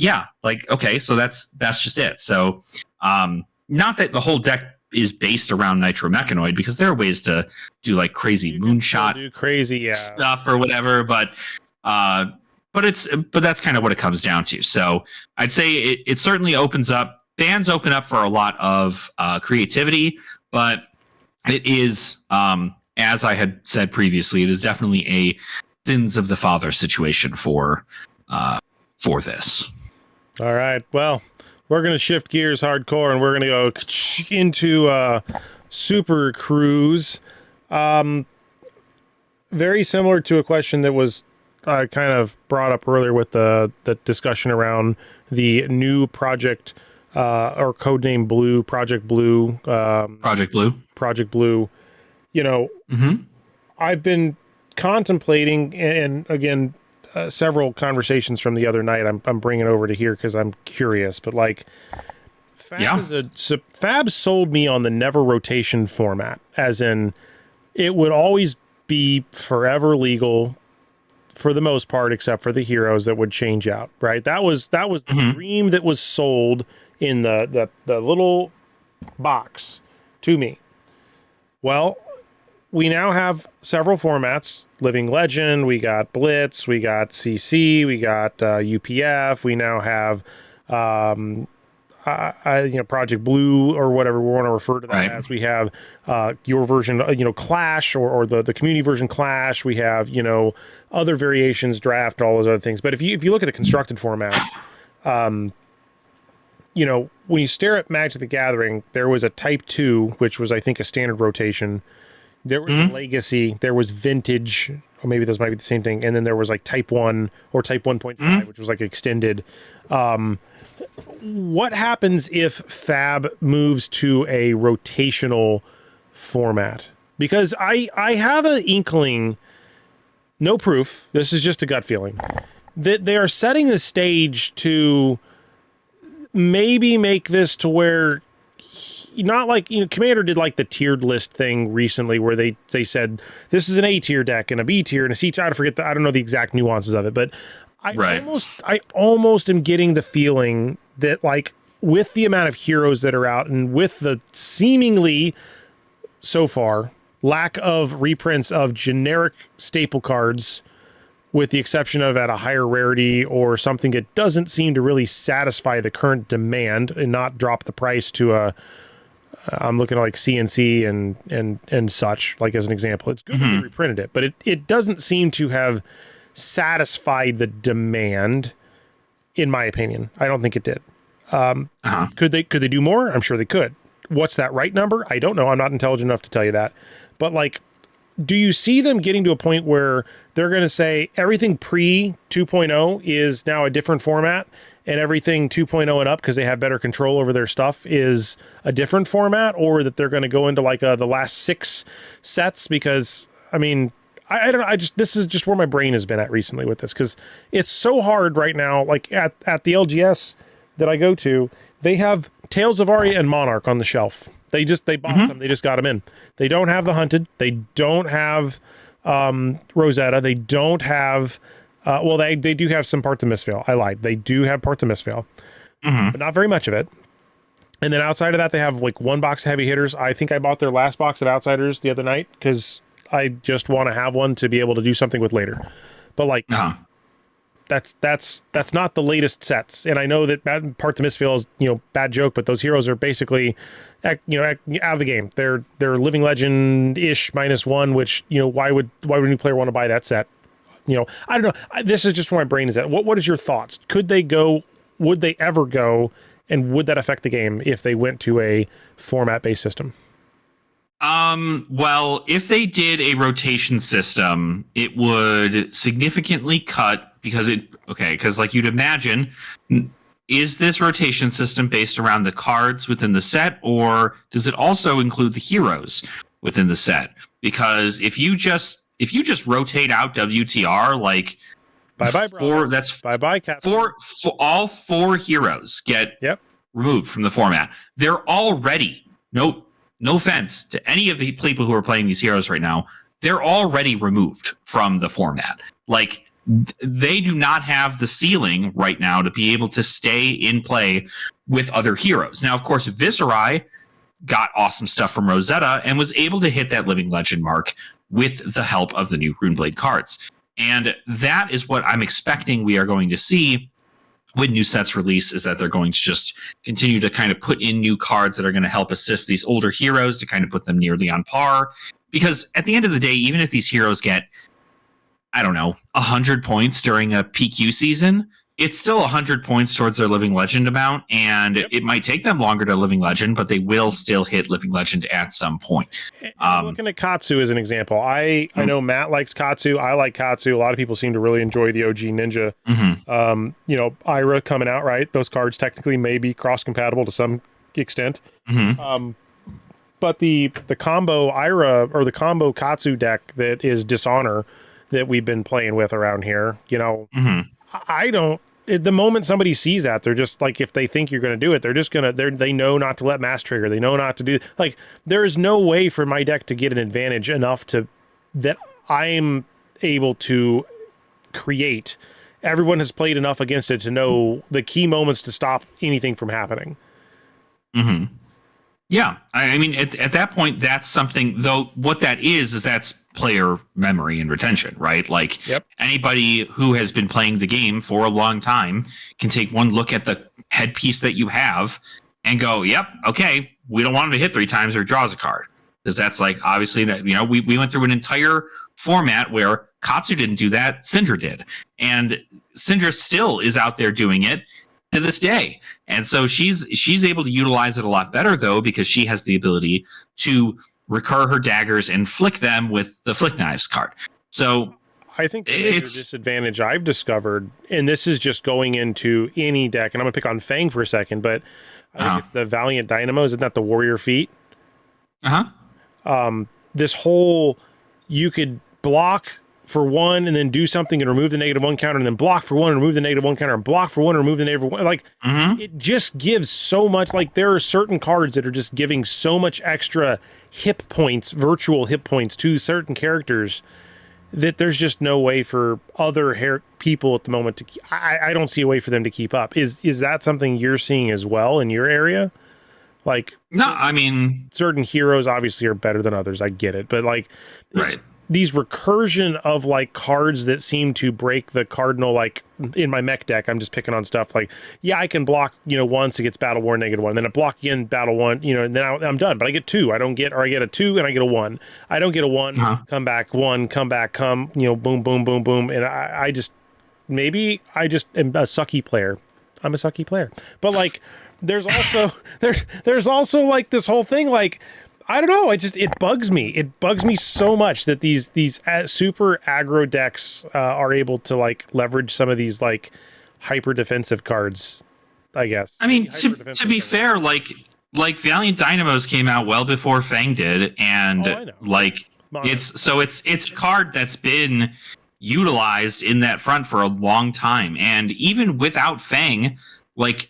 okay, so that's just it. So not that the whole deck is based around Nitro Mechanoid, because there are ways to do like crazy moonshot stuff or whatever, but that's kind of what it comes down to. So I'd say it certainly opens up, bans open up for a lot of creativity, but it is, as I had said previously, it is definitely a sins of the father situation for this. All right. Well, we're going to shift gears hardcore, and we're going to go into Super Cruise. very similar to a question that was kind of brought up earlier with the discussion around the new project or codename Blue, Project Blue. Project Blue. I've been contemplating, and again, several conversations from the other night I'm bringing over to here because I'm curious, but like Fab sold me on the never rotation format, as in it would always be forever legal for the most part, except for the heroes that would change out, right? That was the dream that was sold in the little box to me. Well, we now have several formats: Living Legend, we got Blitz, we got CC, we got UPF, we now have Project Blue, or whatever we want to refer to that as. We have your version, Clash, or the community version Clash. We have other variations, Draft, all those other things. But if you look at the constructed formats, when you stare at Magic the Gathering, there was a Type 2, which was, I think, a standard rotation. There was a Legacy, there was Vintage, or maybe those might be the same thing, and then there was like Type 1 or Type 1.5, which was like extended. What happens if Fab moves to a rotational format? Because I have an inkling, no proof, this is just a gut feeling, that they are setting the stage to maybe make this to where, not like, Commander did like the tiered list thing recently where they said this is an A tier deck and a B tier and a C tier. I don't know the exact nuances of it, but I almost am getting the feeling that, like, with the amount of heroes that are out and with the seemingly so far lack of reprints of generic staple cards, with the exception of at a higher rarity or something that doesn't seem to really satisfy the current demand and not drop the price to I'm looking at like CNC and such, like, as an example. It's good that they reprinted it, but it doesn't seem to have satisfied the demand, in my opinion. I don't think it did. Could they do more? I'm sure they could. What's that right number? I don't know. I'm not intelligent enough to tell you that. But, like, do you see them getting to a point where they're going to say everything pre 2.0 is now a different format, and everything 2.0 and up, because they have better control over their stuff, is a different format? Or that they're going to go into like the last 6 sets? Because, I mean, I don't know. This is just where my brain has been at recently with this, because it's so hard right now. Like at the LGS that I go to, they have Tales of Aria and Monarch on the shelf. They bought them. They just got them in. They don't have the Hunted. They don't have Rosetta. They don't have. They do have some Part to Mistveil. I lied. They do have Part to Mistveil, but not very much of it. And then outside of that, they have like one box of heavy hitters. I think I bought their last box of Outsiders the other night because I just want to have one to be able to do something with later. But like, that's not the latest sets. And I know that Part to Mistveil is, bad joke, but those heroes are basically, out of the game. They're Living Legend-ish -1, which, why would a new player want to buy that set? I don't know. This is just where my brain is at. What is your thoughts? Could they go? Would they ever go? And would that affect the game if they went to a format-based system? Well, if they did a rotation system, it would significantly cut, because like you'd imagine, is this rotation system based around the cards within the set, or does it also include the heroes within the set? Because if you just rotate out WTR, like, bye-bye, bro. Bye-bye, Cat. All 4 heroes get removed from the format. They're already, no offense to any of the people who are playing these heroes right now, they're already removed from the format. Like, they do not have the ceiling right now to be able to stay in play with other heroes. Now, of course, Viserai got awesome stuff from Rosetta and was able to hit that Living Legend mark with the help of the new Runeblade cards. And that is what I'm expecting we are going to see when new sets release, is that they're going to just continue to kind of put in new cards that are going to help assist these older heroes to kind of put them nearly on par. Because at the end of the day, even if these heroes get, I don't know, 100 points during a PQ season, it's still 100 points towards their Living Legend amount, and it might take them longer to Living Legend, but they will still hit Living Legend at some point. Looking at Katsu as an example, I know Matt likes Katsu. I like Katsu. A lot of people seem to really enjoy the OG Ninja. You know, Ira coming out, right? Those cards technically may be cross-compatible to some extent. But the combo Ira or the combo Katsu deck that is Dishonor that we've been playing with around here, you know, I don't. The moment somebody sees that, they're just like, if they think you're going to do it, they're just going to. They know not to let mass trigger. They know not to do. Like, there is no way for my deck to get an advantage enough to that I'm able to create. Everyone has played enough against it to know the key moments to stop anything from happening. Yeah, I mean, at that point, that's something, though, what that is that's player memory and retention, right? Like, anybody who has been playing the game for a long time can take one look at the headpiece that you have and go, yep, okay, we don't want him to hit 3 times or draws a card. Because that's like, obviously, you know, we went through an entire format where Katsu didn't do that, Syndra did. And Syndra still is out there doing it to this day. And so she's able to utilize it a lot better, though, because she has the ability to recur her daggers and flick them with the Flick Knives card. So I think the major disadvantage I've discovered, and this is just going into any deck, and I'm going to pick on Fang for a second, but I think it's the Valiant Dynamo. Isn't that the Warrior Feet? This whole, you could block for 1 and then do something and remove the -1 counter, and then block for 1 and remove the -1 counter, and block for 1 and remove the -1. Like, it just gives so much. Like, there are certain cards that are just giving so much extra hit points, virtual hit points to certain characters that there's just no way for other people at the moment to. I don't see a way for them to keep up. Is that something you're seeing as well in your area? Like, no, I mean, certain heroes obviously are better than others. I get it, but like, these recursion of like cards that seem to break the cardinal, like in my mech deck, I'm just picking on stuff like, yeah, I can block, you know, once against Battle War -1, then I block again Battle 1, you know, and then I'm done. But I get 2. I get a 2 and I get a 1. I don't get a 1, come back, 1, come back, you know, boom, boom, boom, boom. And I just am a sucky player. I'm a sucky player. But like, there's also, there's also like this whole thing, like, I don't know. It bugs me. It bugs me so much that these super aggro decks are able to like leverage some of these like hyper defensive cards, I guess. I mean, to be fair, like Valiant Dynamos came out well before Fang did, and like it's a card that's been utilized in that front for a long time, and even without Fang, like,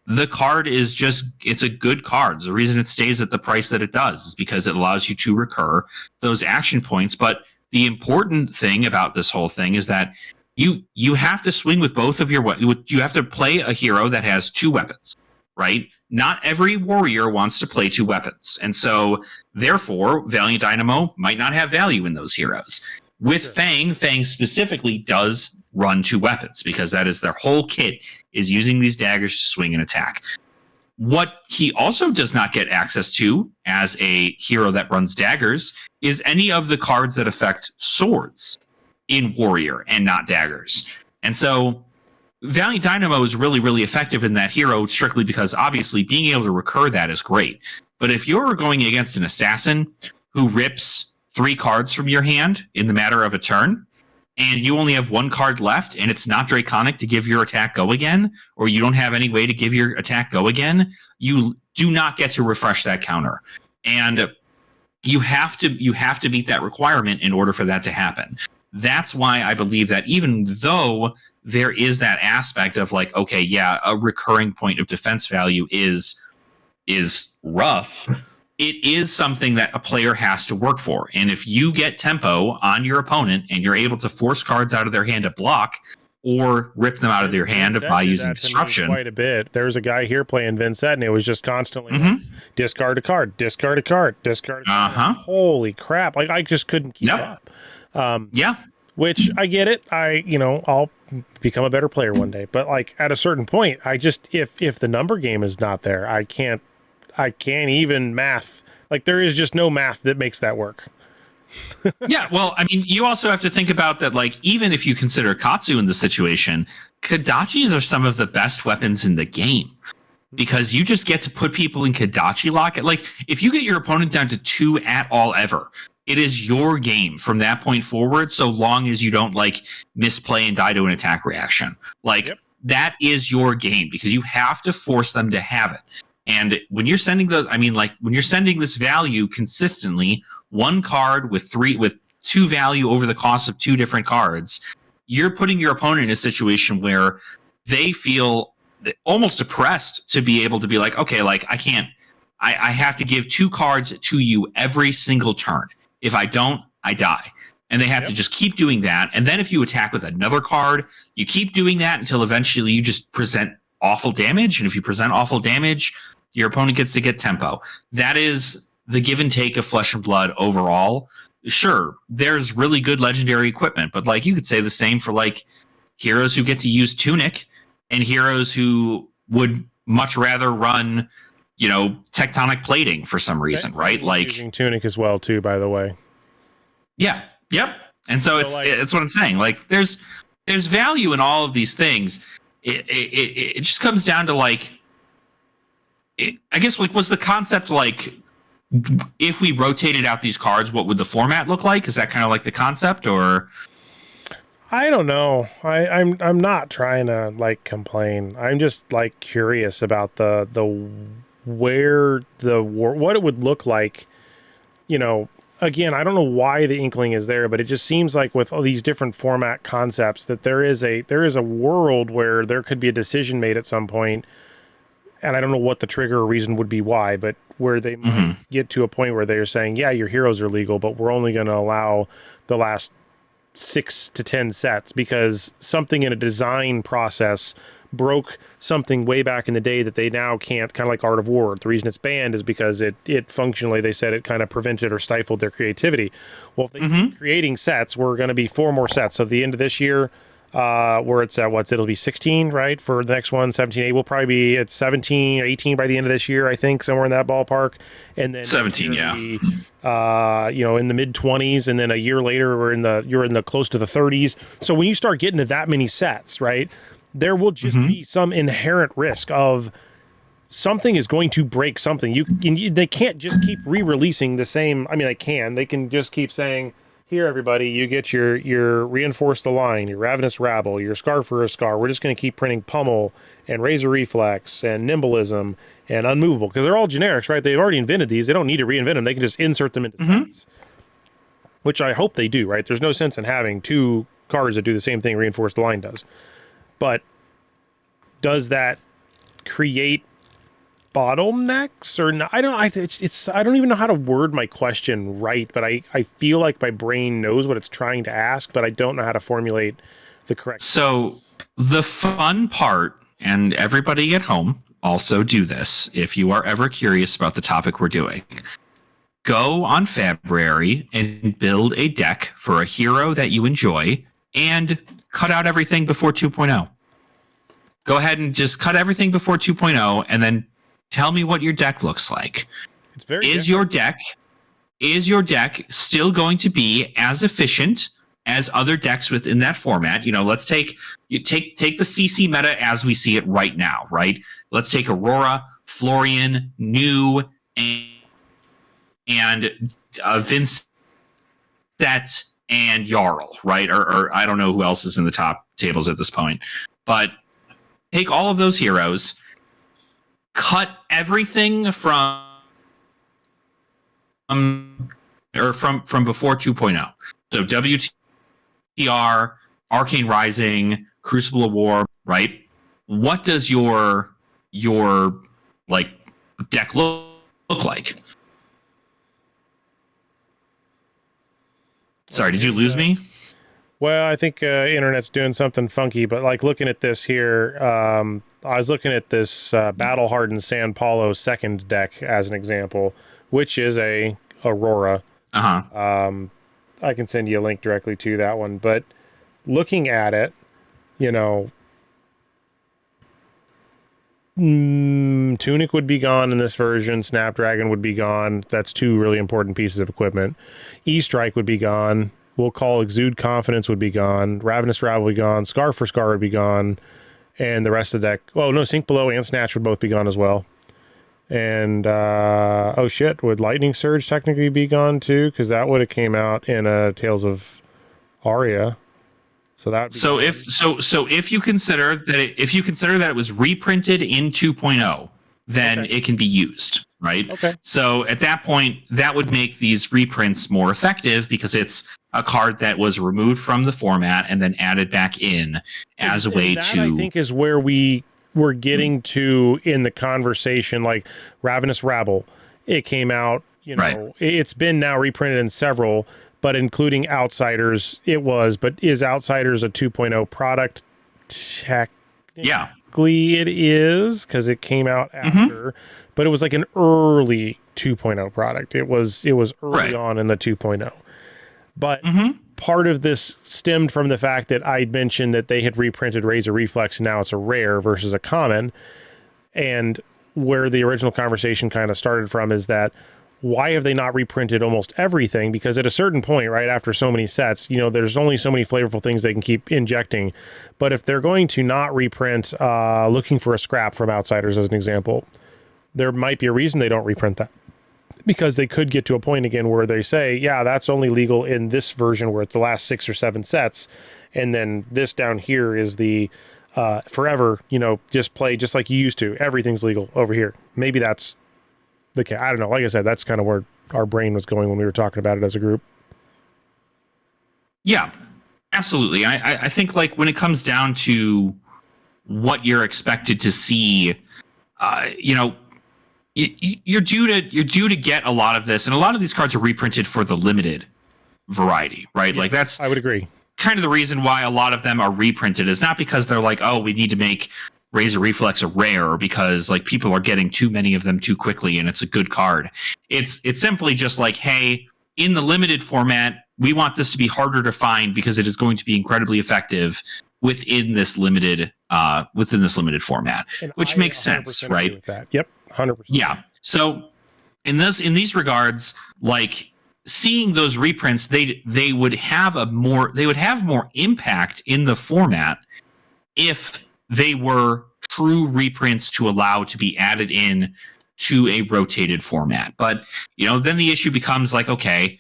the card is just, it's a good card. The reason it stays at the price that it does is because it allows you to recur those action points. But the important thing about this whole thing is that you have to swing with both of your, you have to play a hero that has 2 weapons, right? Not every warrior wants to play 2 weapons. And so therefore, Valiant Dynamo might not have value in those heroes. With Fang specifically does run 2 weapons because that is their whole kit, is using these daggers to swing and attack. What he also does not get access to as a hero that runs daggers is any of the cards that affect swords in Warrior and not daggers. And so Valiant Dynamo is really, really effective in that hero strictly because obviously being able to recur that is great. But if you're going against an assassin who rips 3 cards from your hand in the matter of a turn, and you only have 1 card left, and it's not Draconic to give your attack go again, or you don't have any way to give your attack go again, you do not get to refresh that counter. And you have to meet that requirement in order for that to happen. That's why I believe that even though there is that aspect of like, okay, yeah, a recurring point of defense value is rough, it is something that a player has to work for. And if you get tempo on your opponent and you're able to force cards out of their hand to block or rip them out of their hand by using disruption. Quite a bit. There's a guy here playing Vincent, and it was just constantly like, discard a card, discard a card, discard a card. Holy crap. Like, I just couldn't keep up. Which I get it. I'll become a better player one day. But like at a certain point, I just, if the number game is not there, I can't even math. Like, there is just no math that makes that work. Yeah, well, I mean, you also have to think about that, like, even if you consider Katsu in the situation, Kodachis are some of the best weapons in the game because you just get to put people in Kodachi lock. Like, if you get your opponent down to 2 at all ever, it is your game from that point forward, so long as you don't, like, misplay and die to an attack reaction. Like, that is your game because you have to force them to have it. And when you're sending those, I mean, like, when you're sending this value consistently, 1 card with 2 value over the cost of 2 different cards, you're putting your opponent in a situation where they feel almost oppressed to be able to be like, okay, like, I have to give 2 cards to you every single turn. If I don't, I die. And they have to just keep doing that. And then if you attack with another card, you keep doing that until eventually you just present awful damage. And if you present awful damage, your opponent gets to get tempo. That is the give and take of Flesh and Blood overall. Sure, there's really good legendary equipment, but, like, you could say the same for, like, heroes who get to use Tunic and heroes who would much rather run, you know, tectonic plating for some reason, right? Like, using Tunic as well too, by the way. Yeah. Yep. And so it's what I'm saying. Like, there's value in all of these things. It just comes down to, like, I guess, like, was the concept, like, if we rotated out these cards, what would the format look like? Is that kind of like the concept, or? I don't know. I'm not trying to, like, complain. I'm just, like, curious about what it would look like. You know, again, I don't know why the inkling is there, but it just seems like with all these different format concepts that there is a world where there could be a decision made at some point, and I don't know what the trigger or reason would be why, but where they might get to a point where they're saying, yeah, your heroes are legal, but we're only going to allow the last 6 to 10 sets because something in a design process broke something way back in the day that they now can't, kind of like Art of War. The reason it's banned is because it functionally, they said, it kind of prevented or stifled their creativity. Well, if they keep creating sets, we're going to be 4 more sets. So at the end of this year, where it's at, it'll be 16, right? For the next one, 17, 8. We'll probably be at 17 or 18 by the end of this year, I think, somewhere in that ballpark. And then 17, yeah. Be, you know, in the mid 20s, and then a year later, you're in the close to the 30s. So when you start getting to that many sets, right, there will just be some inherent risk of something is going to break something. They can't just keep re-releasing the same. I mean, they can just keep saying, here, everybody, you get your Reinforced the Line, your Ravenous Rabble, your Scar for a Scar. We're just going to keep printing Pummel and Razor Reflex and Nimbleism and Unmovable, because they're all generics, right? They've already invented these. They don't need to reinvent them. They can just insert them into sets, which I hope they do, right? There's no sense in having 2 cards that do the same thing Reinforced the Line does. But does that create bottlenecks or not? I don't even know how to word my question right, but I feel like my brain knows what it's trying to ask, but I don't know how to formulate the correct. So the fun part, and everybody at home also do this if you are ever curious about the topic we're doing, go on February and build a deck for a hero that you enjoy and cut out everything before 2.0. Go ahead and just cut everything before 2.0 and then tell me what your deck looks like. It's very is your deck still going to be as efficient as other decks within that format? You know, let's take the CC meta as we see it right now, right? Let's take Aurora, Florian, New, and Vincent and Jarl, right? Or I don't know who else is in the top tables at this point, but take all of those heroes, cut everything from before 2.0. So WTR, Arcane Rising, Crucible of War, right? What does your like deck look like? Sorry, did you lose me? Well, I think internet's doing something funky, but like looking at this here, I was looking at this Battle Hardened San Paulo second deck as an example, which is a Aurora. I can send you a link directly to that one, but looking at it, you know, Tunic would be gone in this version. Snapdragon would be gone. That's 2 really important pieces of equipment. E-Strike would be gone. we'll call Exude Confidence would be gone. Ravenous Rabble would be gone. Scar for Scar would be gone. And the rest of the deck. Oh, no, Sink Below and Snatch would both be gone as well. And, oh shit, would Lightning Surge technically be gone too? Because that would have came out in Tales of Aria. So that. So if you consider that it was reprinted in 2.0, then it can be used, right? Okay. So at that point, that would make these reprints more effective because it's a card that was removed from the format and then added back in as a way to. I think is where we're getting to in the conversation, like Ravenous Rabble. It came out, It's been now reprinted in several, but including Outsiders, it was. But is Outsiders a 2.0 product? Technically, it is because it came out after, but it was like an early 2.0 product. It was early on in the 2.0. But part of this stemmed from the fact that I mentioned that they had reprinted Razor Reflex, and now it's a rare versus a common. And where the original conversation kind of started from is that why have they not reprinted almost everything? Because at a certain point, right after so many sets, there's only so many flavorful things they can keep injecting. But if they're going to not reprint Looking for a Scrap from Outsiders as an example, there might be a reason they don't reprint that. Because they could get to a point again where they say, yeah, that's only legal in this version where it's the last 6 or 7 sets. And then this down here is the forever, just play just like you used to. Everything's legal over here. Maybe that's the case. I don't know. Like I said, that's kind of where our brain was going when we were talking about it as a group. Yeah, absolutely. I think like when it comes down to what you're expected to see, you're due to get a lot of this, and a lot of these cards are reprinted for the limited variety, right? Like I would agree. Kind of the reason why a lot of them are reprinted is not because they're like, oh, we need to make Razor Reflex a rare, or because like people are getting too many of them too quickly and it's a good card. It's simply just like, hey, in the limited format, we want this to be harder to find because it is going to be incredibly effective within this limited format, and which makes sense, right? With that. Yep. 100%. Yeah. So in these regards, like seeing those reprints, they would have more impact in the format if they were true reprints to allow to be added in to a rotated format. But then the issue becomes like, okay,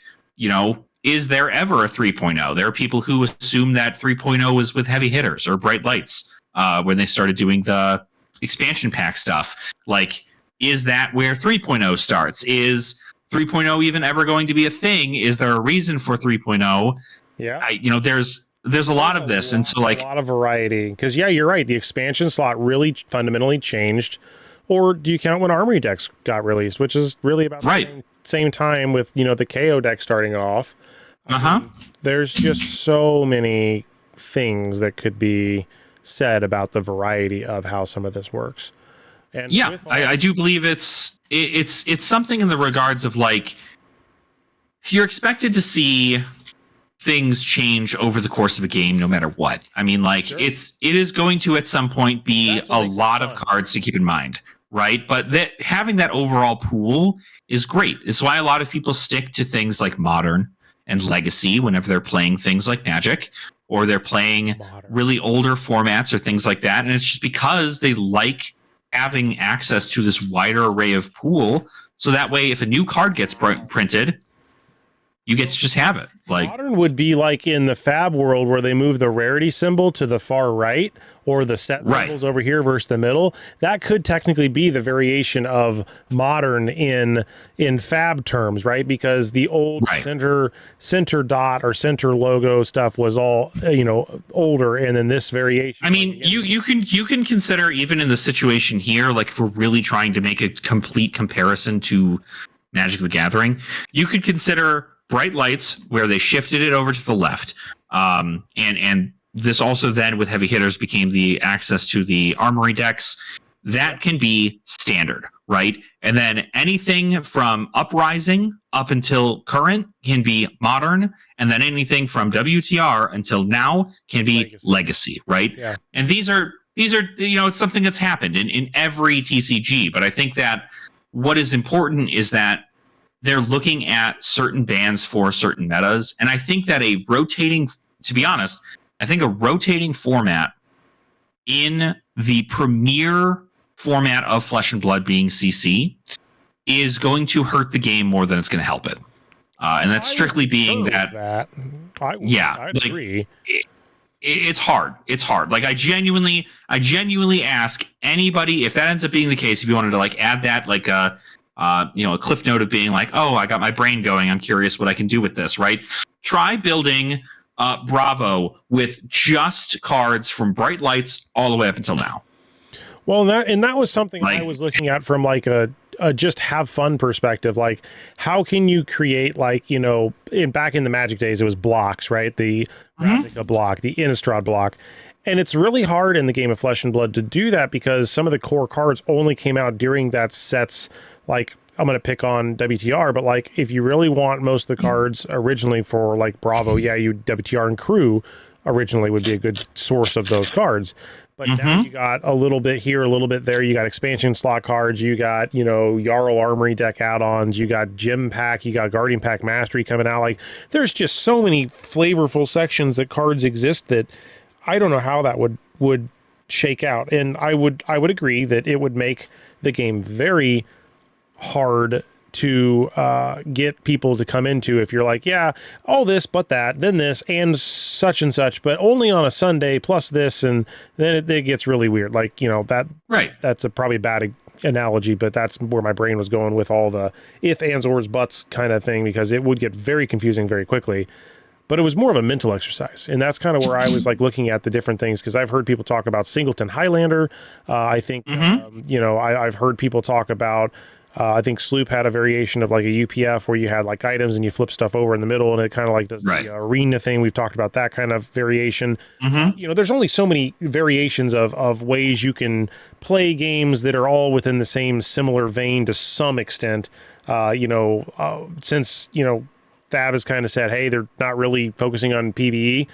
is there ever a 3.0? There are people who assume that 3.0 was with heavy hitters or bright lights when they started doing the expansion pack stuff. Like, is that where 3.0 starts? Is 3.0 even ever going to be a thing? Is there a reason for 3.0? Yeah. There's a lot of this. And so like a lot of variety. Because you're right. The expansion slot really fundamentally changed. Or do you count when Armory decks got released, which is really about the same time with, the KO deck starting off. There's just so many things that could be said about the variety of how some of this works. And I do believe it's something in the regards of like you're expected to see things change over the course of a game no matter what. I mean, like it is going to at some point be a lot of cards to keep in mind, right? But that having that overall pool is great. It's why a lot of people stick to things like Modern and Legacy whenever they're playing things like Magic, or they're playing really older formats or things like that. And it's just because they like having access to this wider array of pool, so that way if a new card gets printed, you get to just have it. Like Modern would be like in the Fab world where they move the rarity symbol to the far right, or the set symbols over here versus the middle. That could technically be the variation of Modern in Fab terms, right? Because the old center dot or center logo stuff was all older, and then this variation. I mean, you can consider even in the situation here, like if we're really trying to make a complete comparison to Magic the Gathering, you could consider Bright Lights, where they shifted it over to the left. And this also then with heavy hitters became the access to the Armory decks. That can be standard, right? And then anything from Uprising up until current can be Modern. And then anything from WTR until now can be Legacy, right? Yeah. And these are it's something that's happened in every TCG. But I think that what is important is that they're looking at certain bans for certain metas. And I think that to be honest, I think a rotating format in the premier format of Flesh and Blood being CC is going to hurt the game more than it's going to help it. And that's strictly being that. I'd agree. It's hard. It's hard. Like I genuinely ask anybody if that ends up being the case. If you wanted to like add that, like a cliff note of being like, oh, I got my brain going. I'm curious what I can do with this. Right? Try building Bravo with just cards from Bright Lights all the way up until now. Well, that was something I was looking at from like a just have fun perspective. Like, how can you create back in the Magic days, it was blocks, right? The Ravnica block, the Innistrad block. And it's really hard in the game of Flesh and Blood to do that because some of the core cards only came out during that set's, like, I'm going to pick on WTR, but like, if you really want most of the cards originally for like Bravo, WTR and Crew originally would be a good source of those cards. But now you got a little bit here, a little bit there. You got expansion slot cards. You got, Jarl Armory deck add-ons. You got Gem Pack. You got Guardian Pack Mastery coming out. Like, there's just so many flavorful sections that cards exist that I don't know how that would shake out. And I would agree that it would make the game very hard to get people to come into if you're like, yeah, all this, but that, then this, and such, but only on a Sunday plus this, and then it gets really weird. Like, that, right. That's a probably bad analogy, but that's where my brain was going with all the if, ands, ors, buts kind of thing, because it would get very confusing very quickly. But it was more of a mental exercise. And that's kind of where I was like looking at the different things, because I've heard people talk about Singleton Highlander. I think, I've heard people talk about, I think Sloop had a variation of like a UPF where you had like items and you flip stuff over in the middle and it kind of like does the arena thing. We've talked about that kind of variation. There's only so many variations of ways you can play games that are all within the same similar vein to some extent. Since, Fab has kind of said, hey, they're not really focusing on PvE.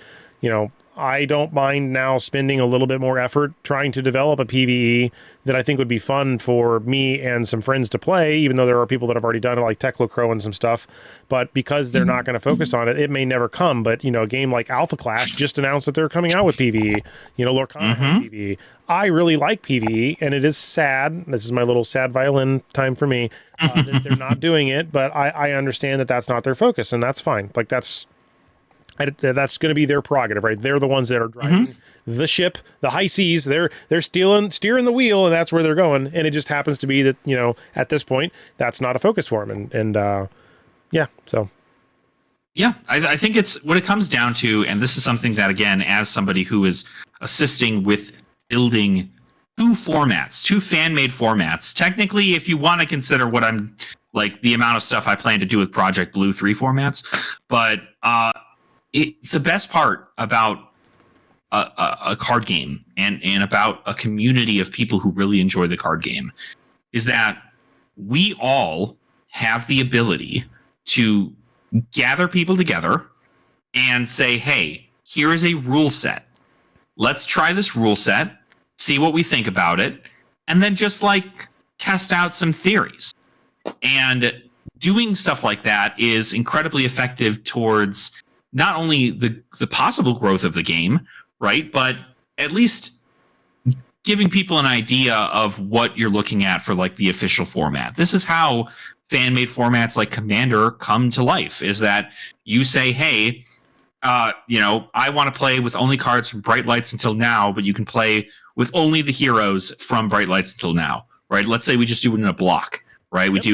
I don't mind now spending a little bit more effort trying to develop a PvE that I think would be fun for me and some friends to play, even though there are people that have already done it, like Teclocrow and some stuff. But because they're not going to focus on it, it may never come. But, a game like Alpha Clash just announced that they're coming out with PvE. Lorcana has PvE. I really like PvE, and it is sad. This is my little sad violin time for me, that they're not doing it. But I understand that that's not their focus, and that's fine. Like, that's going to be their prerogative, right? They're the ones that are driving the ship, the high seas. They're steering the wheel, and that's where they're going. And it just happens to be that, at this point, that's not a focus for them. I think it's what it comes down to. And this is something that, again, as somebody who is assisting with building two fan-made formats, technically, if you want to consider what I'm like the amount of stuff I plan to do with Project Blue, 3 formats, but the best part about a card game and about a community of people who really enjoy the card game is that we all have the ability to gather people together and say, hey, here is a rule set. Let's try this rule set, see what we think about it, and then just like test out some theories. And doing stuff like that is incredibly effective towards not only the possible growth of the game, right, but at least giving people an idea of what you're looking at for like the official format. This is how fan-made formats like Commander come to life, is that you say, hey, I want to play with only cards from Bright Lights until now, but you can play with only the heroes from Bright Lights until now, right? Let's say we just do it in a block, right? Yep.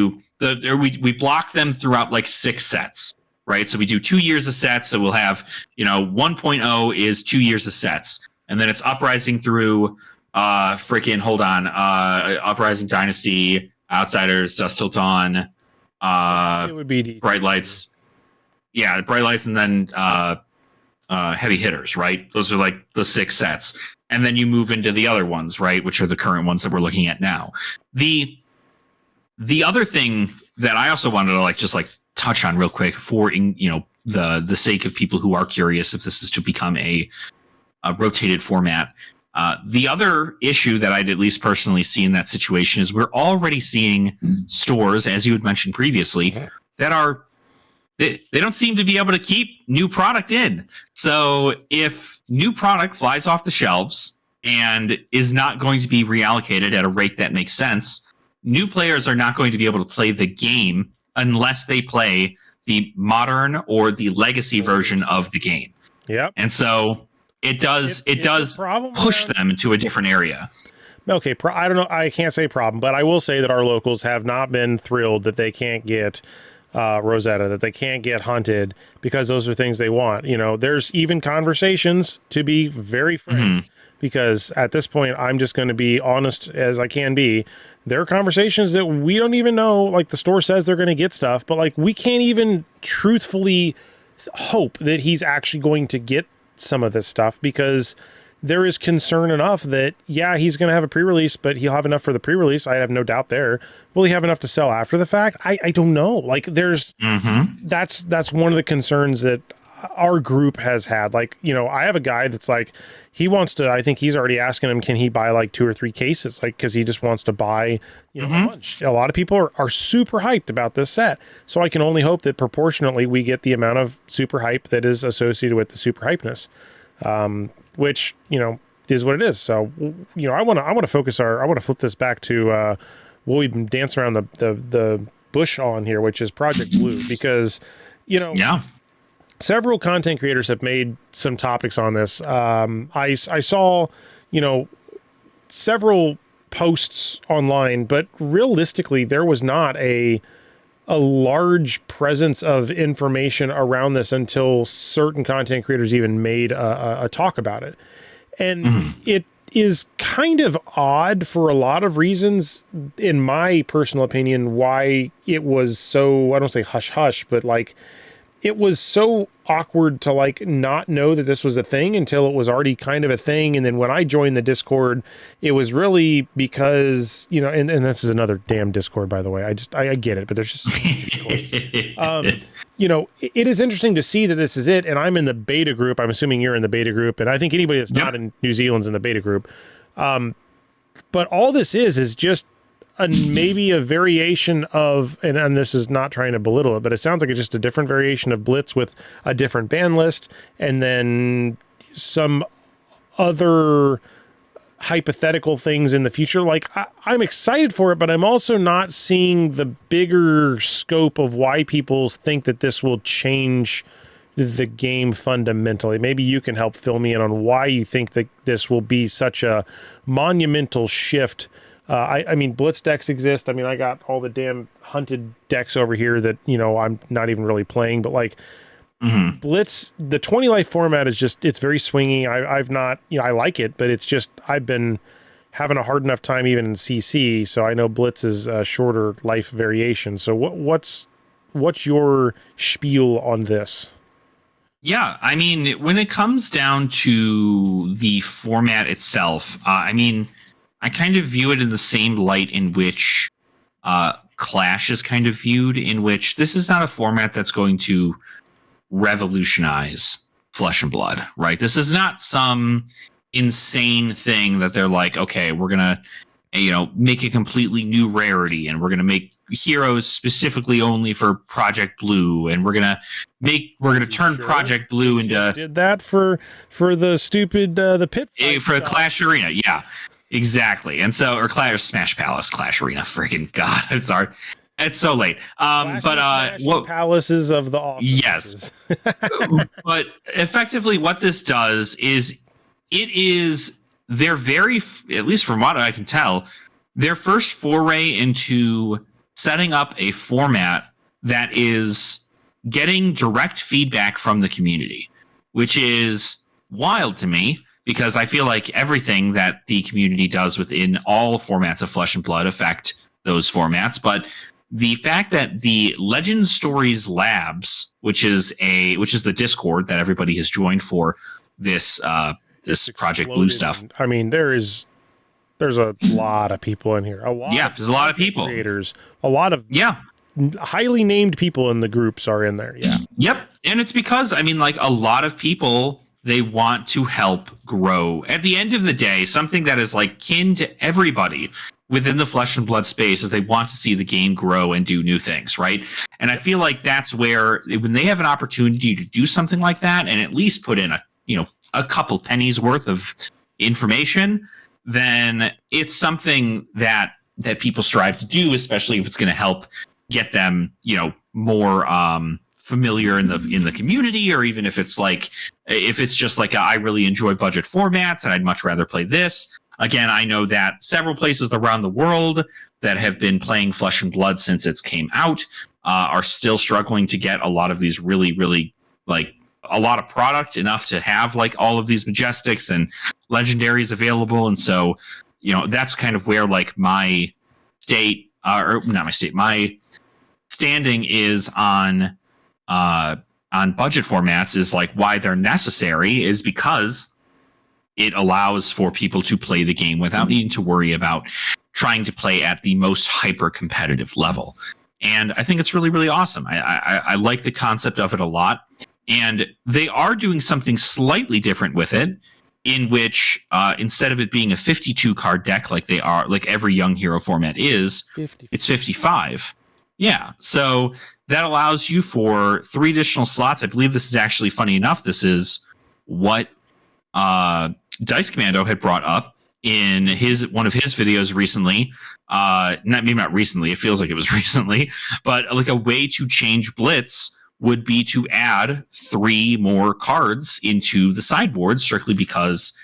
We block them throughout like 6 sets. Right, so we do 2 years of sets. So we'll have, 1.0 is 2 years of sets, and then it's Uprising through, Uprising Dynasty, Outsiders, Dusk Till Dawn, it would be Bright Lights, Bright Lights, and then Heavy Hitters. Right, those are like the 6 sets, and then you move into the other ones, right, which are the current ones that we're looking at now. The other thing that I also wanted to touch on real quick for the sake of people who are curious if this is to become a rotated format. The other issue that I'd at least personally see in that situation is we're already seeing stores, as you had mentioned previously, that are they don't seem to be able to keep new product in. So if new product flies off the shelves and is not going to be reallocated at a rate that makes sense, new players are not going to be able to play the game unless they play the modern or the legacy version of the game. Yep. And so it does push them into a different area. Okay, I don't know. I can't say problem, but I will say that our locals have not been thrilled that they can't get Rosetta, that they can't get Hunted, because those are things they want. You know, there's even conversations, to be very frank, because at this point, I'm just going to be honest as I can be. There are conversations that we don't even know, like the store says they're going to get stuff, but like we can't even truthfully hope that he's actually going to get some of this stuff, because there is concern enough that, yeah, he's going to have a pre-release, but he'll have enough for the pre-release. I have no doubt there. Will he have enough to sell after the fact? I don't know. Like there's, that's one of the concerns that our group has had. Like, you know, I have a guy that's like, he wants to, I think he's already asking him, can he buy like 2 or 3 cases? Like, cause he just wants to buy, you know, a bunch. A lot of people are super hyped about this set. So I can only hope that proportionately we get the amount of super hype that is associated with the super hypeness. Which, you know, is what it is. So, you know, I want to flip this back to what we've been dancing around the bush on here, which is Project Blue, because, you know, several content creators have made some topics on this. I saw, you know, several posts online, but realistically, there was not a large presence of information around this until certain content creators even made a talk about it. And it is kind of odd for a lot of reasons, in my personal opinion, why it was so, I don't say hush hush, but like it was so awkward to like not know that this was a thing until it was already kind of a thing. And then when I joined the Discord, it was really because, you know, and this is another damn Discord, by the way. I get it, but there's just so many Discords. You know, it is interesting to see that this is it. And I'm in the beta group. I'm assuming you're in the beta group. And I think anybody that's not in New Zealand's in the beta group. But all this is just maybe a variation of, and this is not trying to belittle it, but it sounds like it's just a different variation of Blitz with a different ban list, and then some other hypothetical things in the future. Like I'm excited for it, but I'm also not seeing the bigger scope of why people think that this will change the game fundamentally. Maybe you can help fill me in on why you think that this will be such a monumental shift. I mean, Blitz decks exist. I mean, I got all the damn Hunted decks over here that, you know, I'm not even really playing, but like Blitz, the 20 life format is just, it's very swingy. I've not, you know, I like it, but it's just, I've been having a hard enough time even in CC. So I know Blitz is a shorter life variation. So what's your spiel on this? Yeah, I mean, when it comes down to the format itself, I mean, I kind of view it in the same light in which Clash is kind of viewed, in which this is not a format that's going to revolutionize Flesh and Blood, right? This is not some insane thing that they're like, okay, we're going to, you know, make a completely new rarity, and we're going to make heroes specifically only for Project Blue, and we're going to turn Project Blue into... Did that for the stupid, the pit fight for Clash Arena, yeah. Exactly. And so, or Smash Palace, Clash Arena, freaking God, it's hard. It's so late. What palaces of the offices. Yes. But effectively what this does is their very, at least from what I can tell, their first foray into setting up a format that is getting direct feedback from the community, which is wild to me, because I feel like everything that the community does within all formats of Flesh and Blood affect those formats. But the fact that the Legend Stories Labs, which is the Discord that everybody has joined for this Project Blue stuff. I mean, there's a lot of people in here. There's a lot of people. Creators, a lot of highly named people in the groups are in there. Yeah. Yep. And it's because, I mean, like, a lot of people they want to help grow. At the end of the day, something that is like kin to everybody within the Flesh and Blood space is they want to see the game grow and do new things, right? And I feel like that's where when they have an opportunity to do something like that and at least put in a couple pennies worth of information, then it's something that people strive to do, especially if it's going to help get them, more familiar in the community, or even if it's just like I really enjoy budget formats and I'd much rather play this. Again, I know that several places around the world that have been playing Flesh and Blood since it came out are still struggling to get a lot of these really, really like a lot of product enough to have like all of these Majestics and Legendaries available. And so, that's kind of where like my state, or not my state, my standing is on budget formats is like why they're necessary is because it allows for people to play the game without needing to worry about trying to play at the most hyper competitive level. And I think it's really, really awesome. I like the concept of it a lot. And they are doing something slightly different with it, in which instead of it being a 52 card deck like every Young Hero format is, 50. It's 55. Yeah. So that allows you for 3 additional slots. I believe this is actually, funny enough, this is what Dice Commando had brought up in one of his videos recently. Not recently, it feels like it was recently, but like a way to change Blitz would be to add 3 more cards into the sideboard, strictly because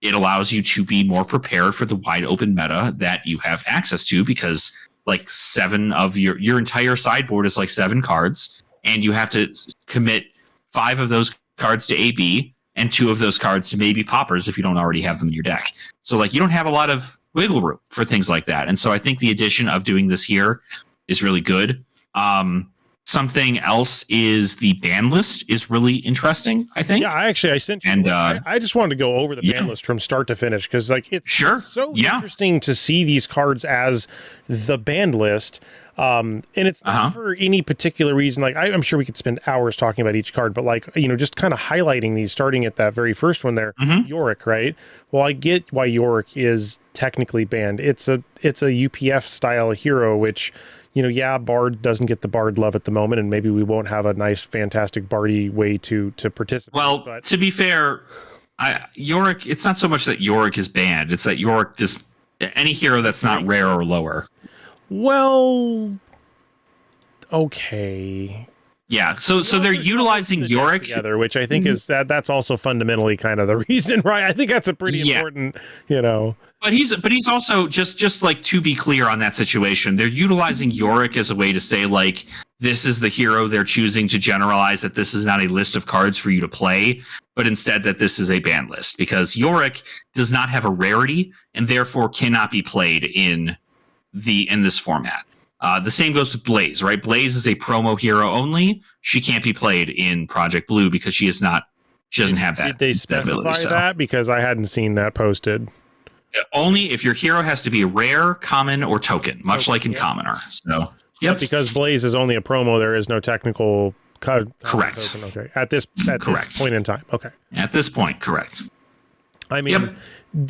it allows you to be more prepared for the wide open meta that you have access to, because like 7 of your entire sideboard is like 7 cards, and you have to commit 5 of those cards to AB and 2 of those cards to maybe poppers if you don't already have them in your deck. So like you don't have a lot of wiggle room for things like that. And so I think the addition of doing this here is really good. Something else is the ban list is really interesting, I think. Yeah, I sent you. And I just wanted to go over the ban list from start to finish, because like it's so interesting to see these cards as the ban list. And it's not for any particular reason. Like I'm sure we could spend hours talking about each card, but like, just kind of highlighting these, starting at that very first one there, Yorick, right? Well, I get why Yorick is technically banned. It's a UPF style hero, which, Bard doesn't get the Bard love at the moment, and maybe we won't have a nice, fantastic Bardy way to participate. Well, but to be fair, Yorick, it's not so much that Yorick is banned, it's that Yorick just any hero that's not rare or lower. Well, okay. Yeah, so they're utilizing Yorick together, which I think is that's also fundamentally kind of the reason, right? I think that's a pretty important, But he's also just like, to be clear on that situation, they're utilizing Yorick as a way to say like this is the hero they're choosing to generalize, that this is not a list of cards for you to play, but instead that this is a ban list, because Yorick does not have a rarity and therefore cannot be played in this format. The same goes with Blaze, right? Blaze is a promo hero only. She can't be played in Project Blue because she doesn't have that. Did they specify that? Because I hadn't seen that posted. Only if your hero has to be rare, common, or token, much like in Commoner. So, but because Blaze is only a promo, there is no technical correct. Token. Okay, at this point in time. Okay, at this point, correct. I mean,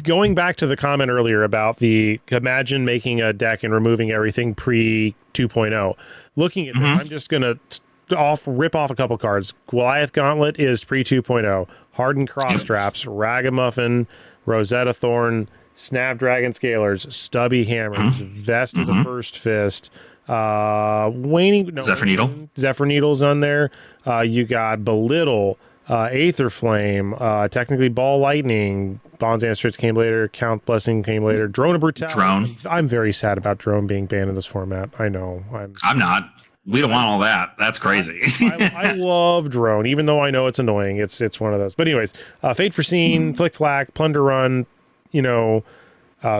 going back to the comment earlier about imagine making a deck and removing everything pre 2.0. Looking at this, I'm just gonna rip off a couple cards. Goliath Gauntlet is pre 2.0. Hardened Cross Straps, Ragamuffin, Rosetta Thorn, Snapdragon Scalers, Stubby Hammers, Vest of the First Fist, Zephyr Needle. Zephyr Needle's on there. You got Belittle, Aether Flame, technically Ball Lightning, Bonds Answers came later, Count Blessing came later, Drone of Brutality. Drone. I'm very sad about Drone being banned in this format. I know. I'm not. We don't want all that. That's crazy. I love Drone, even though I know it's annoying. It's one of those. But anyways, Fate Foreseen, Flick Flack, Plunder Run,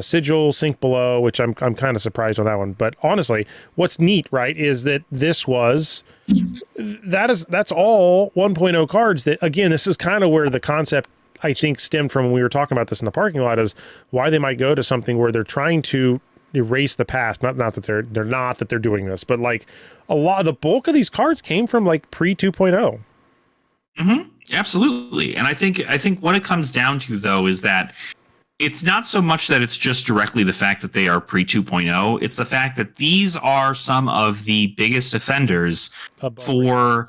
Sigil, Sink Below, which I'm kind of surprised on that one. But honestly, what's neat, right, is that that's all 1.0 cards. That again, this is kind of where the concept I think stemmed from when we were talking about this in the parking lot, is why they might go to something where they're trying to erase the past. Not that they're doing this, but like a lot of the bulk of these cards came from like pre 2.0. Absolutely. And I think what it comes down to, though, is that it's not so much that it's just directly the fact that they are pre 2.0. It's the fact that these are some of the biggest offenders for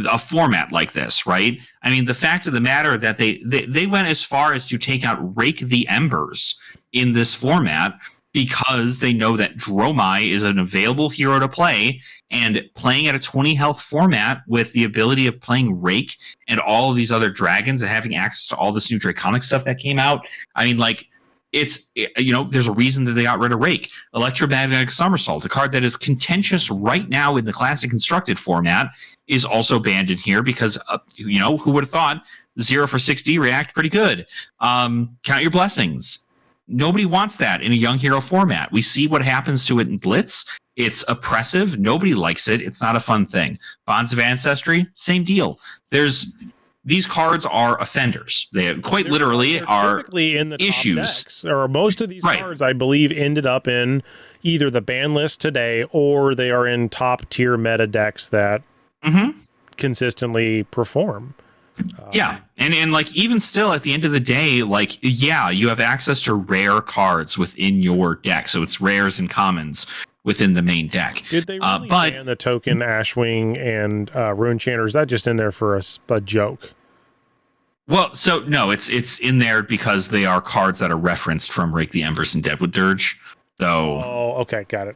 a format like this, right? I mean, the fact of the matter that they went as far as to take out Rake the Embers in this format because they know that Dromai is an available hero to play, and playing at a 20 health format with the ability of playing Rake and all of these other dragons and having access to all this new Draconic stuff that came out. I mean, like, it's, there's a reason that they got rid of Rake. Electromagnetic Somersault, a card that is contentious right now in the Classic Constructed format, is also banned in here because, who would have thought 0 for 6D react pretty good. Count Your Blessings. Nobody wants that in a young hero format. We see what happens to it in Blitz. It's oppressive. Nobody likes it. It's not a fun thing. Bonds of Ancestry, same deal. These cards are offenders. They quite literally are typically in the issues. Top decks, or most of these cards, I believe, ended up in either the ban list today or they are in top tier meta decks that consistently perform. Yeah, and like, even still at the end of the day, like, yeah, you have access to rare cards within your deck, so it's rares and commons within the main deck. Did they really ban the token Ashwing and Rune Chanter? Is that just in there for a joke? Well, so no, it's in there because they are cards that are referenced from Rake the Embers and Deadwood Dirge. So, okay, got it.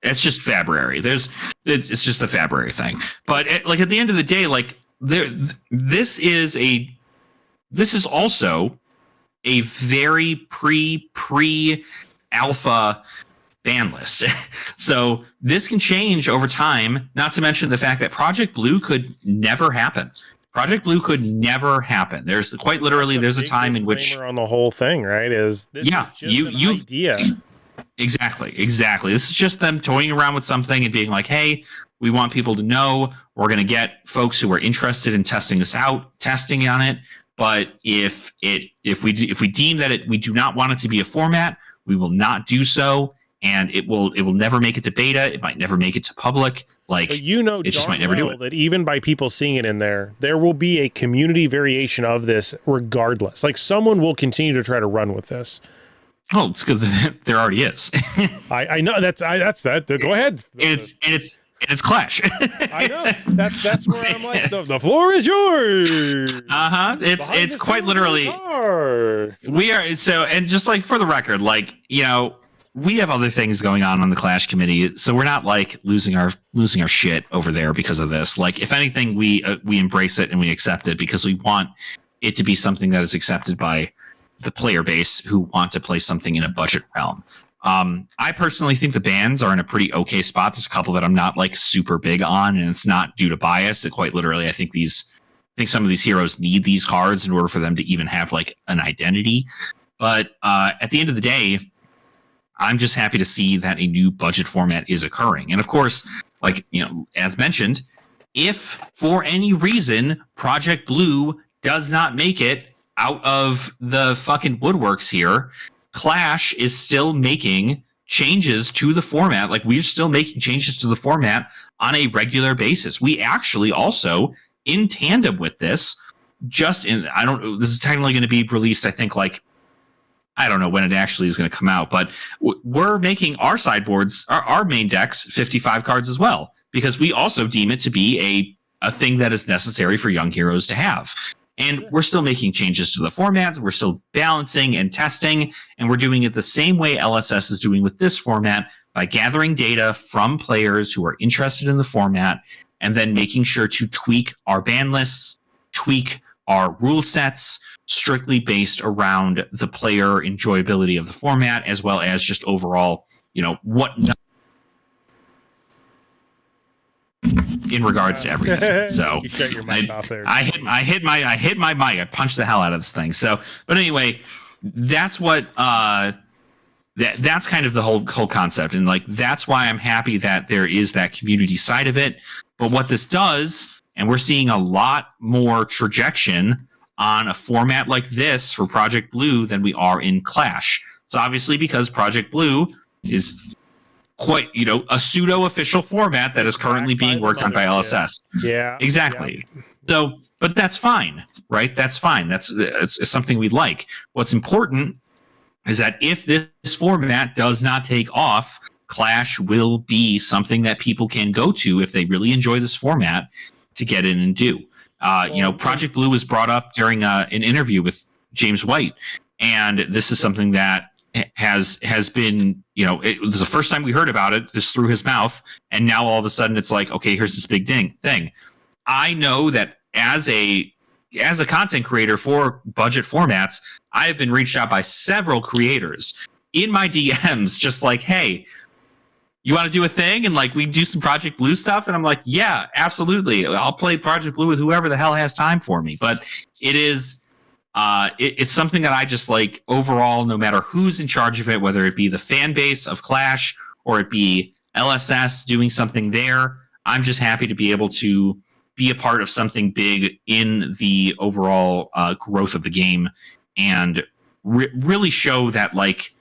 It's just Fabrary. It's just the Fabrary thing. But at the end of the day, like, this is also a very pre alpha ban list. So this can change over time, not to mention the fact that Project Blue could never happen. There's quite literally, there's a time in which on the whole thing, right? Is just an idea. Exactly. This is just them toying around with something and being like, hey, we want people to know we're going to get folks who are interested in testing this out, testing on it. But if we deem that we do not want it to be a format, we will not do so, and it will never make it to beta. It might never make it to public. Like, but it just might never do it. That even by people seeing it in there will be a community variation of this regardless. Like, someone will continue to try to run with this. Oh, it's because there already is. I know that's that. Go ahead. It's Clash. I know. That's where I'm like, the floor is yours. It's quite literally. We are so, and just like, for the record, like, we have other things going on the Clash committee, so we're not like losing our shit over there because of this. Like, if anything, we embrace it and we accept it because we want it to be something that is accepted by the player base who want to play something in a budget realm. I personally think the bans are in a pretty okay spot. There's a couple that I'm not like super big on, and it's not due to bias. It quite literally, I think some of these heroes need these cards in order for them to even have like an identity. But at the end of the day, I'm just happy to see that a new budget format is occurring. And of course, like, as mentioned, if for any reason Project Blue does not make it out of the fucking woodworks here, Clash is still making changes to the format. Like, we're still making changes to the format on a regular basis. We actually also, in tandem with this, this is technically going to be released, I think, like, I don't know when it actually is going to come out, but we're making our sideboards, our main decks, 55 cards as well, because we also deem it to be a thing that is necessary for young heroes to have. And we're still making changes to the format. We're still balancing and testing, and we're doing it the same way LSS is doing with this format, by gathering data from players who are interested in the format, and then making sure to tweak our ban lists, tweak our rule sets, strictly based around the player enjoyability of the format, as well as just overall, what in regards to everything. So you shut your mic off there. I hit my mic. I punched the hell out of this thing. So, but anyway, that's what that's kind of the whole concept, and like, that's why I'm happy that there is that community side of it. But what this does, and we're seeing a lot more trajection on a format like this for Project Blue than we are in Clash. It's obviously because Project Blue is quite, a pseudo-official format that is currently being worked on by LSS. Yeah. Exactly. Yeah. So, but that's fine, right? That's fine. It's something we like. What's important is that if this format does not take off, Clash will be something that people can go to if they really enjoy this format to get in and do. Project Blue was brought up during an interview with James White, and this is something that has been, it was the first time we heard about it, this through his mouth, and now all of a sudden it's like, okay, here's this big thing. I know that as a content creator for budget formats, I have been reached out by several creators in my DMs, just like, hey, you want to do a thing? And like, we do some Project Blue stuff. And I'm like, yeah, absolutely. I'll play Project Blue with whoever the hell has time for me. But it is, it's something that I just like overall, no matter who's in charge of it, whether it be the fan base of Clash or it be LSS doing something there, I'm just happy to be able to be a part of something big in the overall growth of the game and really show that like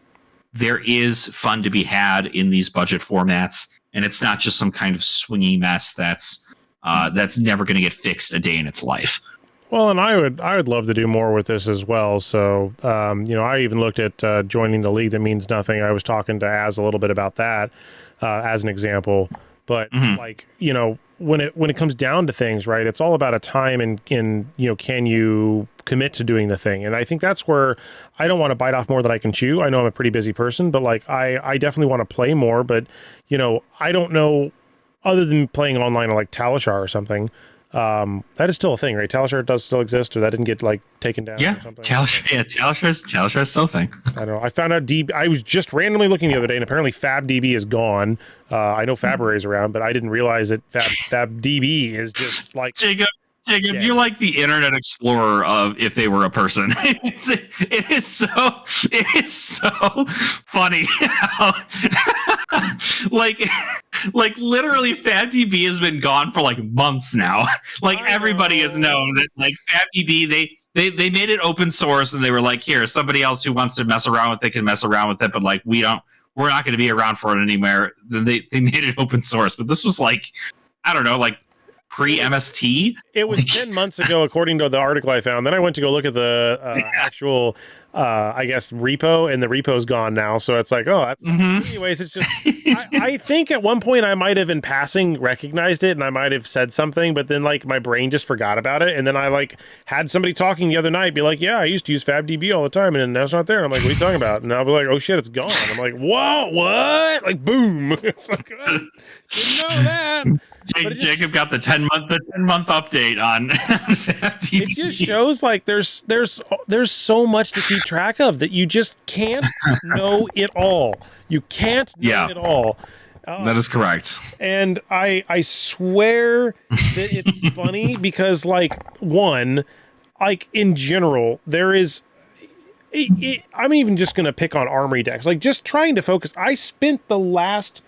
there is fun to be had in these budget formats, and it's not just some kind of swingy mess that's never going to get fixed a day in its life. Well, and I would love to do more with this as well. So, I even looked at joining the League That Means Nothing. I was talking to Az a little bit about that as an example. But when it comes down to things, right, it's all about a time and can you commit to doing the thing? And I think that's where I don't want to bite off more than I can chew. I know I'm a pretty busy person, but like I definitely want to play more. But I don't know, other than playing online like Talishar or something. That is still a thing, right? Talishar does still exist, or that didn't get like taken down. Yeah, or something. Talishar still a thing. I don't know. I found out I was just randomly looking the other day, and apparently FabDB is gone. I know Faberé is around, but I didn't realize that FabDB is just like Jacob, you're like the Internet Explorer of if they were a person. It is so funny how, like literally FabDB has been gone for like months now. Like everybody has known that like FabDB, they made it open source and they were like, here, somebody else who wants to mess around with it can mess around with it, but like we're not going to be around for it anymore. Then they made it open source, but this was like, I don't know, like pre-MST. It was 10 months ago, according to the article I found. Then I went to go look at the actual, I guess, repo, and the repo's gone now. So it's like, oh, that's... Anyways, it's just, I think at one point I might have in passing recognized it and I might have said something, but then like my brain just forgot about it. And then I like had somebody talking the other night be like, yeah, I used to use FabDB all the time and now it's not there. And I'm like, what are you talking about? And I'll be like, oh shit, it's gone. I'm like, whoa, what? Like, boom. It's like, oh, didn't know that. Jacob got the 10-month update on FabDB. It just shows like there's so much to keep track of that you just can't know it all. You can't know it all. That is correct. And I swear that it's funny because like one, like in general, there is I'm even just going to pick on armory decks, like just trying to focus. I spent the last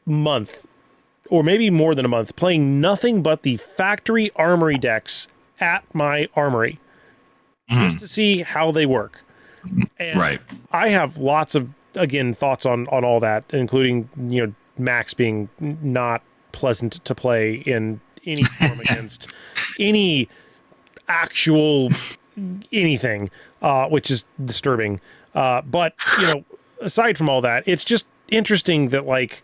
month or maybe more than a month playing nothing but the factory armory decks at my armory just to see how they work. And right. I have lots of, again, thoughts on all that, including, Max being not pleasant to play in any form against any actual anything, which is disturbing. But, aside from all that, it's just interesting that, like,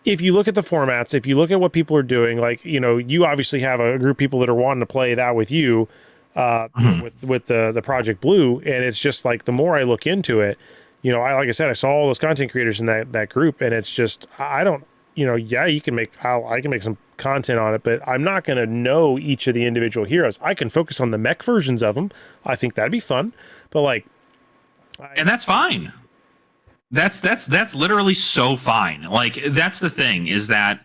if you look at the formats, if you look at what people are doing, like, you obviously have a group of people that are wanting to play that with you, with the Project Blue. And it's just like, the more I look into it, like I said, I saw all those content creators in that group, and it's just, I don't, I can make some content on it, but I'm not going to know each of the individual heroes. I can focus on the mech versions of them. I think that'd be fun, but like, and that's fine. That's literally so fine. Like, that's the thing, is that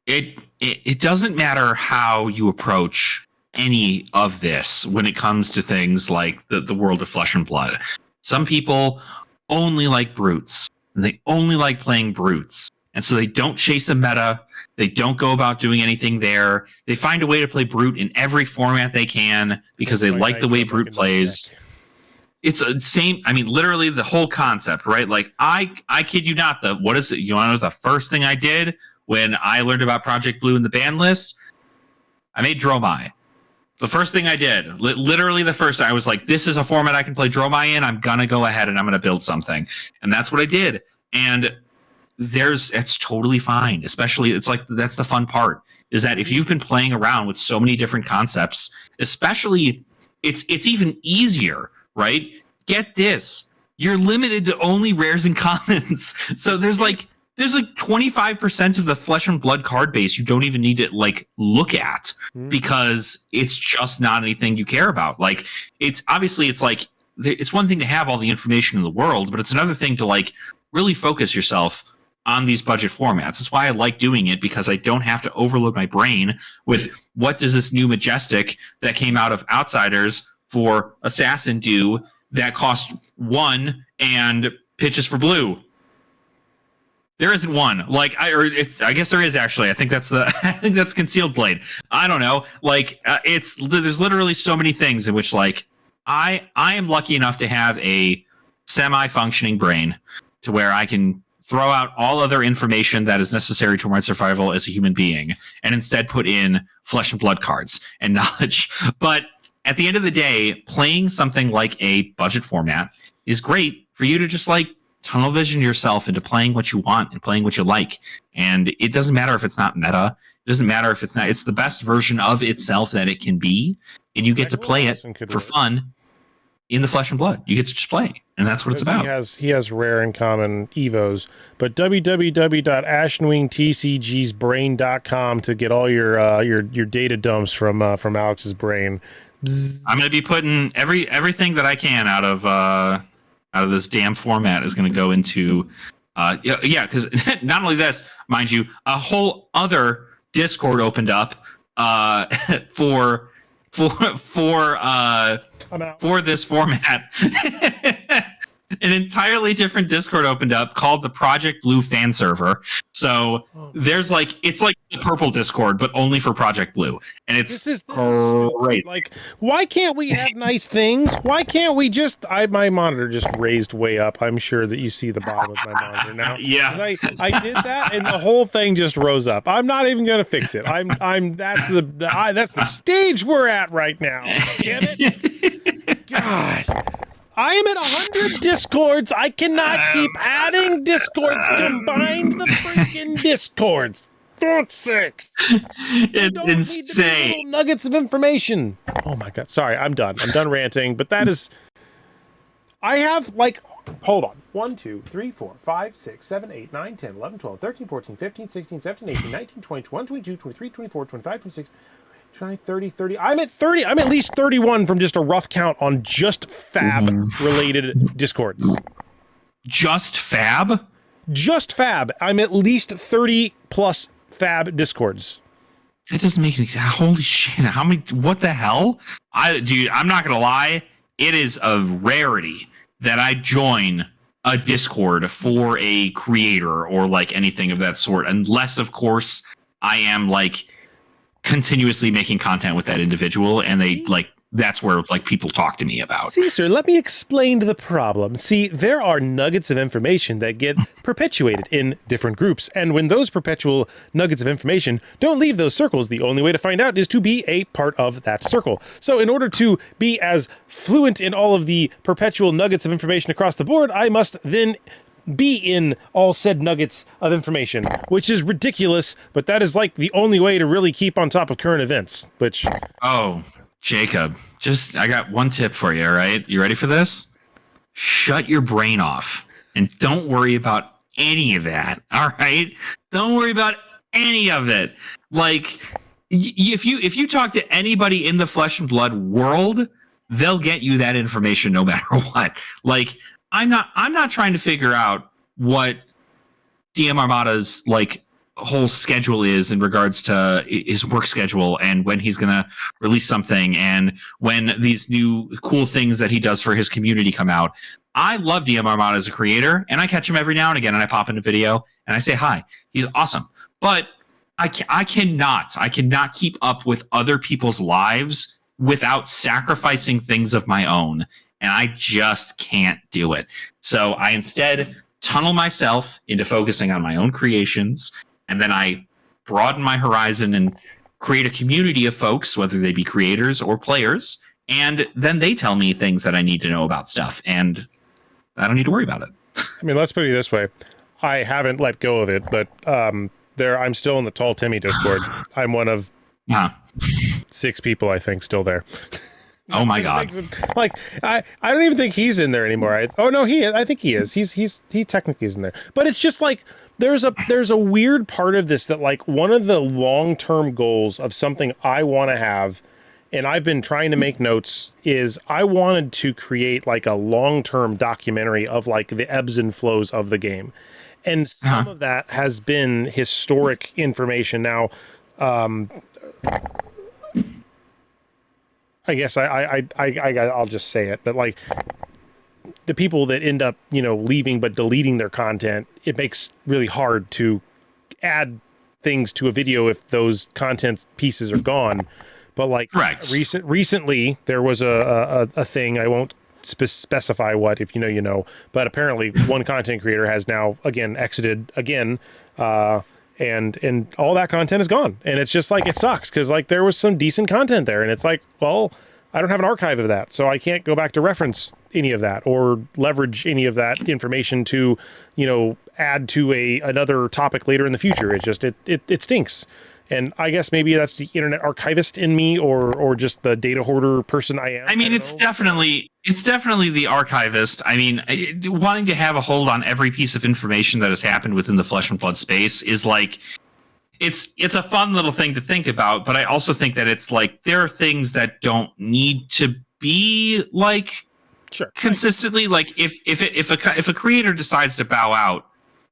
it doesn't matter how you approach any of this when it comes to things like the world of Flesh and Blood. Some people only like brutes, and they only like playing brutes. And so they don't chase a meta. They don't go about doing anything there. They find a way to play brute in every format they can because they like the way brute plays. It's the same. I mean, literally the whole concept, right? Like, I kid you not. What is it? You want to know the first thing I did when I learned about Project Blue in the ban list? I made Dromai. The first thing I did, literally the first, I was like, this is a format I can play Dromai in. I'm going to go ahead and I'm going to build something. And that's what I did. And it's totally fine. Especially, it's like, that's the fun part, is that if you've been playing around with so many different concepts, especially, it's even easier, right? Get this. You're limited to only rares and commons. So there's like 25% of the Flesh and Blood card base you don't even need to like look at because it's just not anything you care about. Like, it's obviously, it's like, it's one thing to have all the information in the world, but it's another thing to like really focus yourself on these budget formats. That's why I like doing it, because I don't have to overload my brain with what does this new Majestic that came out of Outsiders for Assassin do that costs 1 and pitches for blue. There isn't one. Like, I guess there is actually. I think that's Concealed Blade. I don't know. Like, there's literally so many things in which, like, I am lucky enough to have a semi-functioning brain to where I can throw out all other information that is necessary to my survival as a human being, and instead put in Flesh and Blood cards and knowledge. But at the end of the day, playing something like a budget format is great for you to just like tunnel vision yourself into playing what you want and playing what you like. And it doesn't matter if it's not meta. It doesn't matter if it's the best version of itself that it can be. And you get to play it for fun in the Flesh and Blood. You get to just play. And that's what it's about. He has rare and common Evos, but www.ashenwingtcgsbrain.com to get all your data dumps from Alex's brain. Bzz. I'm going to be putting everything that I can out of this damn format is going to go into because not only this, mind you, a whole other Discord opened up for this format. An entirely different Discord opened up called the Project Blue fan server. So there's like, it's like the purple Discord, but only for Project Blue. And it's this is great. Like, why can't we have nice things? Why can't we just, my monitor just raised way up. I'm sure that you see the bottom of my monitor now. Yeah. I did that and the whole thing just rose up. I'm not even going to fix it. That's the stage we're at right now. Damn it. God. I am at 100 Discords. I cannot keep adding Discords. Combine the freaking Discords. For sakes. It's insane. Little nuggets of information. Oh my God. Sorry, I'm done. I'm done ranting. But that is... I have, like... Hold on. 1, 2, 3, 4, 5, 6, 7, 8, 9, 10, 11, 12, 13, 14, 15, 16, 17, 18, 19, 20, 21, 22, 23, 24, 25, 26... 30. I'm at 30. I'm at least 31 from just a rough count on just Fab-related Discords. Just Fab? Just Fab. I'm at least 30 plus Fab Discords. That doesn't make any sense. Holy shit. How many? What the hell? Dude, I'm not going to lie. It is a rarity that I join a Discord for a creator or like anything of that sort. Unless, of course, I am like continuously making content with that individual, and they like that's where like people talk to me about. See, sir, let me explain the problem. See, there are nuggets of information that get perpetuated in different groups, and when those perpetual nuggets of information don't leave those circles, the only way to find out is to be a part of that circle. So in order to be as fluent in all of the perpetual nuggets of information across the board, I must then be in all said nuggets of information, which is ridiculous, but that is like the only way to really keep on top of current events, which... Oh, Jacob, I got one tip for you, all right? You ready for this? Shut your brain off and don't worry about any of that, all right? Don't worry about any of it. Like, if you talk to anybody in the Flesh and Blood world, they'll get you that information no matter what. Like, I'm not trying to figure out what DM Armada's like whole schedule is in regards to his work schedule and when he's gonna release something and when these new cool things that he does for his community come out. I love DM Armada as a creator, and I catch him every now and again, and I pop in a video and I say hi. He's awesome, but I cannot keep up with other people's lives without sacrificing things of my own. And I just can't do it. So I instead tunnel myself into focusing on my own creations. And then I broaden my horizon and create a community of folks, whether they be creators or players, and then they tell me things that I need to know about stuff, and I don't need to worry about it. I mean, let's put it this way. I haven't let go of it, but I'm still in the Tall Timmy Discord. I'm one of 6 people, I think, still there. Oh my God! Like I don't even think he's in there anymore. No, he is. I think he is. He technically is in there. But it's just like there's a weird part of this that like one of the long-term goals of something I want to have, and I've been trying to make notes, is I wanted to create like a long-term documentary of like the ebbs and flows of the game. And some of that has been historic information. Now, I guess I'll just say it, but like the people that end up, leaving but deleting their content, it makes really hard to add things to a video if those content pieces are gone. But like recently there was a thing, I won't specify what, if you know, but apparently one content creator has now again exited again, and all that content is gone, and it's just like, it sucks because like there was some decent content there, and it's like, well, I don't have an archive of that, so I can't go back to reference any of that or leverage any of that information to add to another topic later in the future. It's just it stinks. And I guess maybe that's the internet archivist in me, or just the data hoarder person I am. I mean, it's definitely the archivist. I mean, wanting to have a hold on every piece of information that has happened within the Flesh and Blood space is like, it's a fun little thing to think about. But I also think that it's like, there are things that don't need to be like consistently. Like if a creator decides to bow out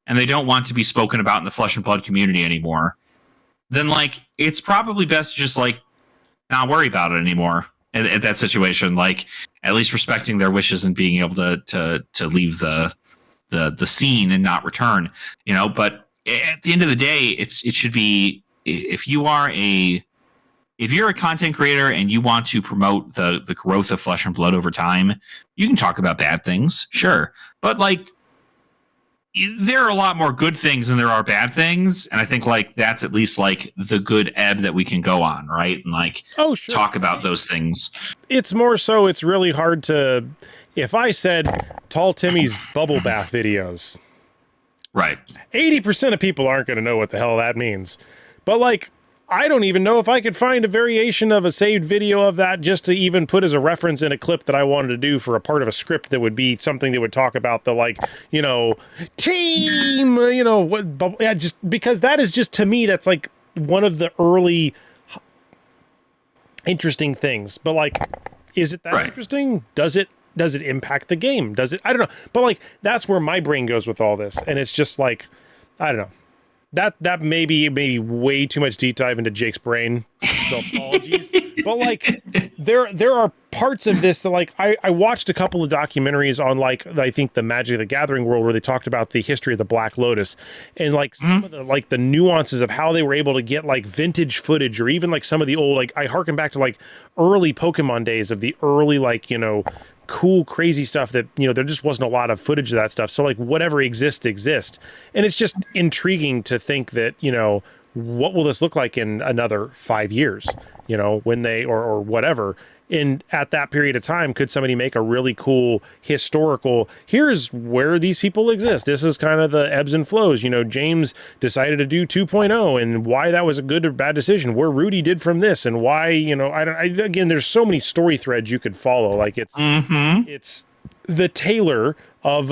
and they don't want to be spoken about in the Flesh and Blood community anymore, then like it's probably best to just like not worry about it anymore at that situation. Like at least respecting their wishes and being able to leave the scene and not return. But at the end of the day, it should be, if you're a content creator and you want to promote the growth of Flesh and Blood over time, you can talk about bad things, sure, but like, there are a lot more good things than there are bad things, and I think like that's at least like the good ebb that we can go on, right? And like talk about those things. It's more so it's really hard to, if I said Tall Timmy's bubble bath videos, right, 80% of people aren't going to know what the hell that means. But like, I don't even know if I could find a variation of a saved video of that just to even put as a reference in a clip that I wanted to do for a part of a script that would be something that would talk about the, like, team, just because that is just, to me, that's like one of the early interesting things. But like, is it that interesting? Does it impact the game? Does it? I don't know. But like, that's where my brain goes with all this. And it's just like, I don't know. That may be way too much deep dive into Jake's brain, so apologies. But like, there are parts of this that like I watched a couple of documentaries on, like, I think the Magic the Gathering world, where they talked about the history of the Black Lotus, and like some of the like the nuances of how they were able to get like vintage footage, or even like some of the old, like I harken back to like early Pokemon days of the early like cool crazy stuff that there just wasn't a lot of footage of that stuff. So like whatever exists, and it's just intriguing to think that what will this look like in another 5 years, when they or whatever. And at that period of time, could somebody make a really cool historical, here's where these people exist, this is kind of the ebbs and flows, James decided to do 2.0 and why that was a good or bad decision, where Rudy did from this, and why, again, there's so many story threads you could follow. Like it's the Taylor of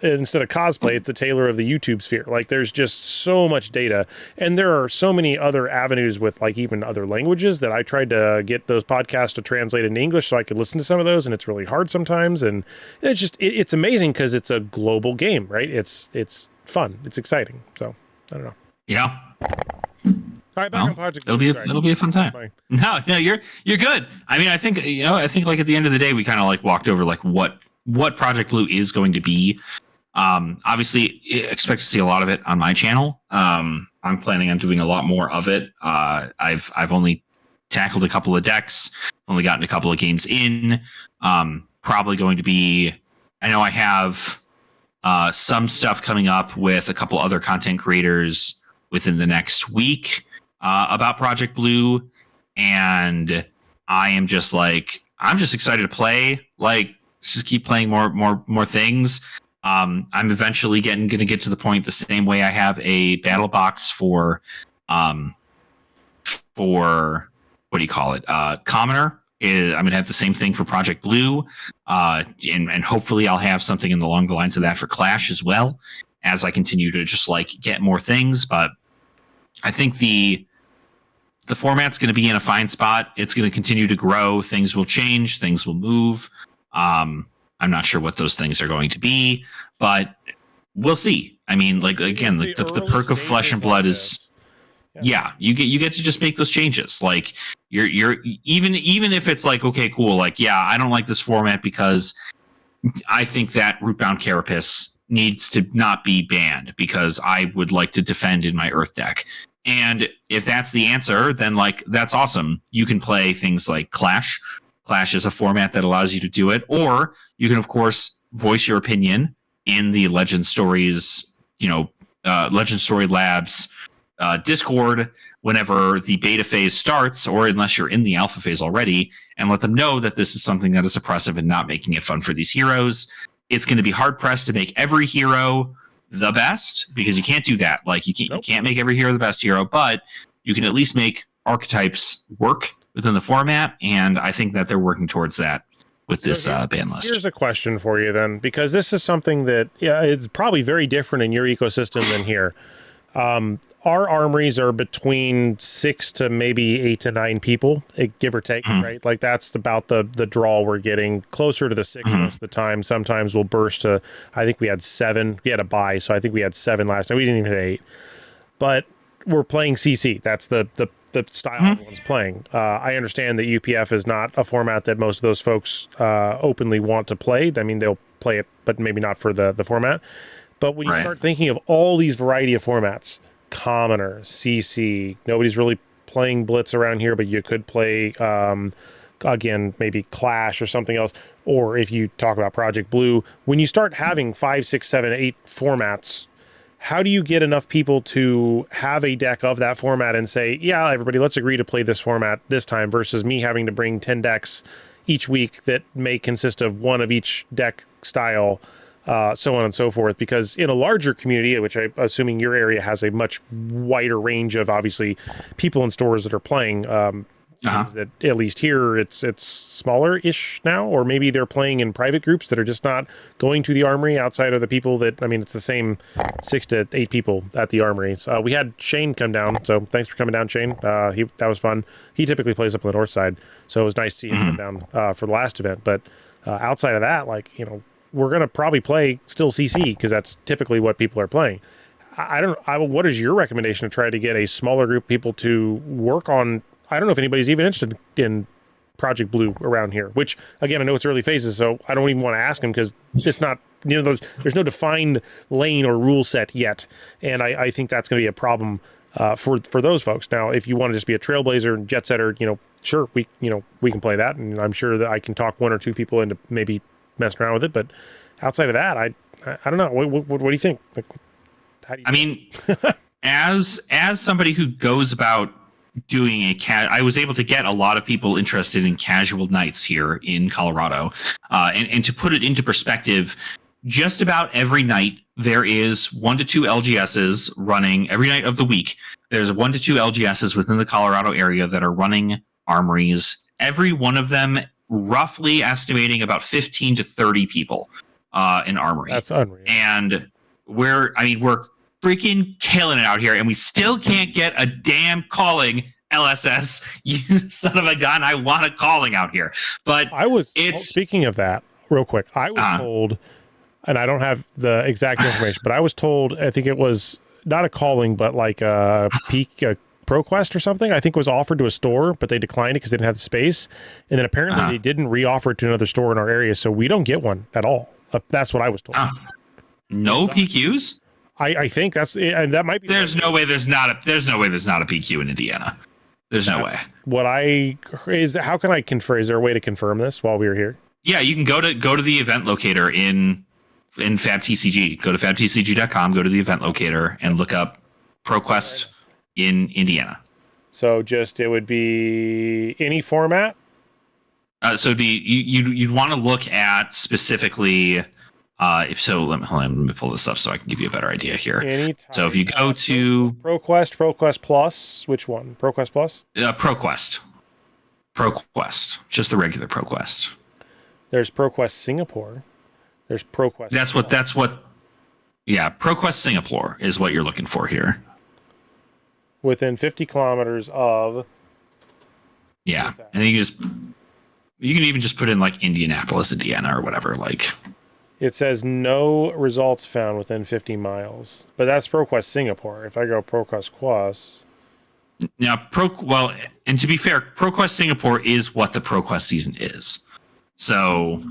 instead of cosplay, it's the Taylor of the YouTube sphere. Like there's just so much data, and there are so many other avenues with like even other languages that I tried to get those podcasts to translate into English so I could listen to some of those, and it's really hard sometimes. And it's just it's amazing because it's a global game, right? It's fun, it's exciting. So I don't know. Yeah. All right, back on Project. It'll be a fun time. No, you're good. I mean, I think like at the end of the day, we kind of like walked over like what Project Blue is going to be. Obviously, expect to see a lot of it on my channel. I'm planning on doing a lot more of it. I've only tackled a couple of decks, only gotten a couple of games in. Probably going to be. I know I have some stuff coming up with a couple other content creators within the next week. about Project Blue, and I'm just excited to play. Like, just keep playing more things. I'm eventually going to get to the point the same way I have a battle box for what do you call it? Commoner. I'm going to have the same thing for Project Blue, and hopefully I'll have something along the lines of that for Clash as well, as I continue to just like get more things. But I think the format's going to be in a fine spot. It's going to continue to grow. Things will change. Things will move. I'm not sure what those things are going to be, but we'll see. I mean, like, again, like the perk of Flesh and Blood is, yeah, you get to just make those changes. Like, you're even if it's like, okay, cool. Like, yeah, I don't like this format because I think that Rootbound Carapace needs to not be banned because I would like to defend in my Earth deck. And if that's the answer, then like, that's awesome. You can play things like Clash. Clash is a format that allows you to do it, or you can, of course, voice your opinion in the Legend Stories, Legend Story Labs Discord whenever the beta phase starts, or unless you're in the alpha phase already, and let them know that this is something that is oppressive and not making it fun for these heroes. It's going to be hard pressed to make every hero the best, because you can't do that. Like, you can't make every hero the best hero, but you can at least make archetypes work within the format, and I think that they're working towards that with this ban list. Here's a question for you then, because this is something that, it's probably very different in your ecosystem than here. Our armories are between 6 to maybe 8 to 9 people, give or take, right? Like, that's about the draw we're getting, closer to the 6 most of the time. Sometimes we'll burst to, I think we had 7. We had a bye, so I think we had 7 last time. We didn't even hit 8. But we're playing CC. That's the style everyone's playing. I understand that UPF is not a format that most of those folks openly want to play. I mean, they'll play it, but maybe not for the format. But when you start thinking of all these variety of formats, Commoner, CC, nobody's really playing Blitz around here, but you could play, again, maybe Clash or something else. Or if you talk about Project Blue, when you start having 5, 6, 7, 8 formats, how do you get enough people to have a deck of that format and say, yeah, everybody, let's agree to play this format this time, versus me having to bring 10 decks each week that may consist of one of each deck style, so on and so forth? Because in a larger community, which I'm assuming your area has a much wider range of, obviously, people in stores that are playing, seems that at least here it's smaller-ish now, or maybe they're playing in private groups that are just not going to the armory outside of the people that, I mean, it's the same 6 to 8 people at the armory. So we had Shane come down, so thanks for coming down, Shane. That was fun. He typically plays up on the north side, so it was nice to see him come down for the last event. But outside of that, like, we're going to probably play still CC, because that's typically what people are playing. What is your recommendation to try to get a smaller group of people to work on? I don't know if anybody's even interested in Project Blue around here, which, again, I know it's early phases, so I don't even want to ask them, because it's not, there's no defined lane or rule set yet. And I think that's going to be a problem for those folks. Now, if you want to just be a trailblazer and jet setter, sure, we can play that. And I'm sure that I can talk 1 or 2 people into maybe messing around with it. But outside of that, I don't know. What do you think? Like, how do you as somebody who goes about doing I was able to get a lot of people interested in casual nights here in Colorado. And to put it into perspective, just about every night there is 1 to 2 LGSs running every night of the week. There's 1 to 2 LGSs within the Colorado area that are running armories. Every one of them roughly estimating about 15 to 30 people in armory. That's unreal. And we're freaking killing it out here, and we still can't get a damn calling. LSS, you son of a gun! I want a calling out here, but speaking of that, real quick, I was told, and I don't have the exact information, but I was told, I think it was not a calling, but like a ProQuest or something, I think was offered to a store, but they declined it because they didn't have the space, and then apparently they didn't re-offer it to another store in our area, so we don't get one at all. That's what I was told. No PQs. I think that's, and that might be. There's no way there's not a PQ in Indiana. There's no way. How can I confirm? Is there a way to confirm this while we were here? Yeah, you can go to the event locator in FabTCG. Go to fabtcg.com, go to the event locator, and look up ProQuest in Indiana. So it would be any format. So it'd be you'd want to look at specifically. If so, let me pull this up so I can give you a better idea here. So if you go to ProQuest Plus, which one? ProQuest Plus? ProQuest, just the regular ProQuest. There's ProQuest Singapore. There's ProQuest. That's what. Yeah, ProQuest Singapore is what you're looking for here. Within 50 kilometers of. Yeah, and you can even just put in like Indianapolis, Indiana, or whatever. Like. It says no results found within 50 miles, but that's ProQuest Singapore. If I go ProQuest Plus. Now, and to be fair, ProQuest Singapore is what the ProQuest season is. So,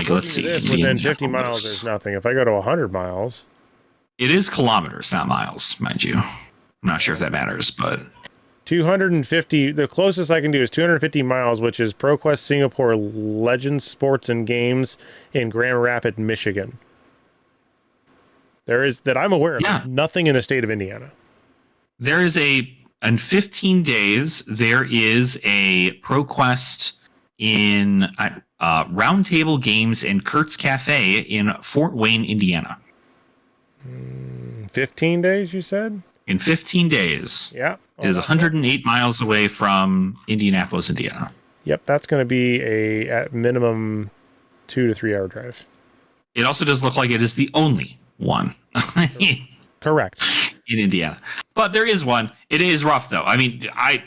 let's see. Within 50 miles, there's nothing. If I go to 100 miles. It is kilometers, not miles, mind you. I'm not sure if that matters, but. 250, the closest I can do is 250 miles, which is ProQuest Singapore Legends Sports and Games in Grand Rapids, Michigan. There is, that I'm aware of, nothing in the state of Indiana. There is in 15 days, there is a ProQuest in Roundtable Games and Kurt's Cafe in Fort Wayne, Indiana. 15 days, you said? In 15 days. Yeah. It is 108 miles away from Indianapolis, Indiana. Yep, that's going to be at minimum 2 to 3 hour drive. It also does look like it is the only one. Correct. In Indiana. But there is one. It is rough, though. I mean, I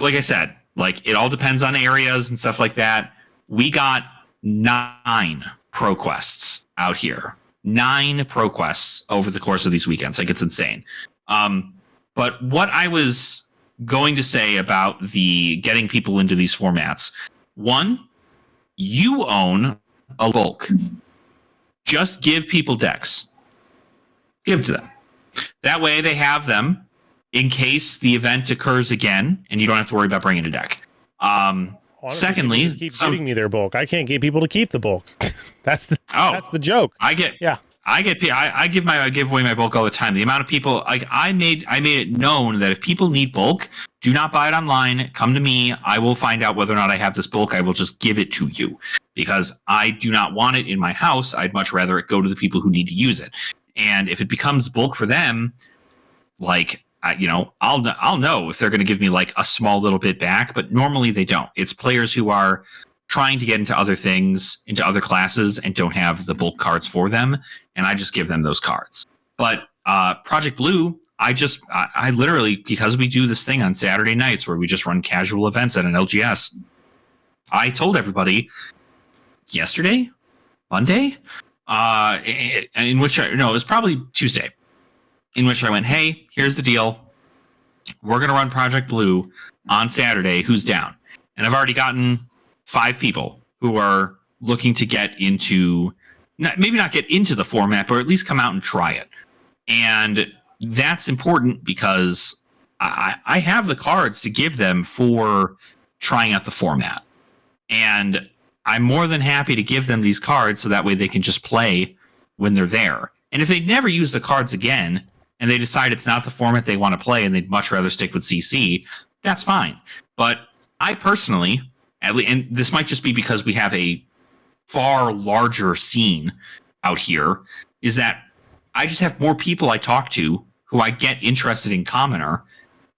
like I said, like it all depends on areas and stuff like that. We got 9 ProQuests out here. 9 ProQuests over the course of these weekends. Like, it's insane. But what I was going to say about the getting people into these formats, one, you own a bulk. Just give people decks. Give to them. That way they have them in case the event occurs again, and you don't have to worry about bringing a deck. Honestly, secondly, just keep giving me their bulk. I can't get people to keep the bulk. That's the joke. I give away my bulk all the time. The amount of people, like I made it known that if people need bulk, do not buy it online. Come to me. I will find out whether or not I have this bulk. I will just give it to you because I do not want it in my house. I'd much rather it go to the people who need to use it. And if it becomes bulk for them, like I'll know if they're going to give me like a small little bit back. But normally they don't. It's players who are trying to get into other things, into other classes, and don't have the bulk cards for them, and I just give them those cards. But Project Blue, I literally, because we do this thing on Saturday nights where we just run casual events at an LGS, I told everybody yesterday, Monday, in which it was probably Tuesday, in which I went, hey, here's the deal. We're going to run Project Blue on Saturday. Who's down? And I've already gotten 5 people who are looking to get into, maybe not get into the format, but at least come out and try it. And that's important because I have the cards to give them for trying out the format. And I'm more than happy to give them these cards so that way they can just play when they're there. And if they never use the cards again and they decide it's not the format they want to play and they'd much rather stick with CC, that's fine. But I personally, and this might just be because we have a far larger scene out here, is that I just have more people I talk to who I get interested in Commoner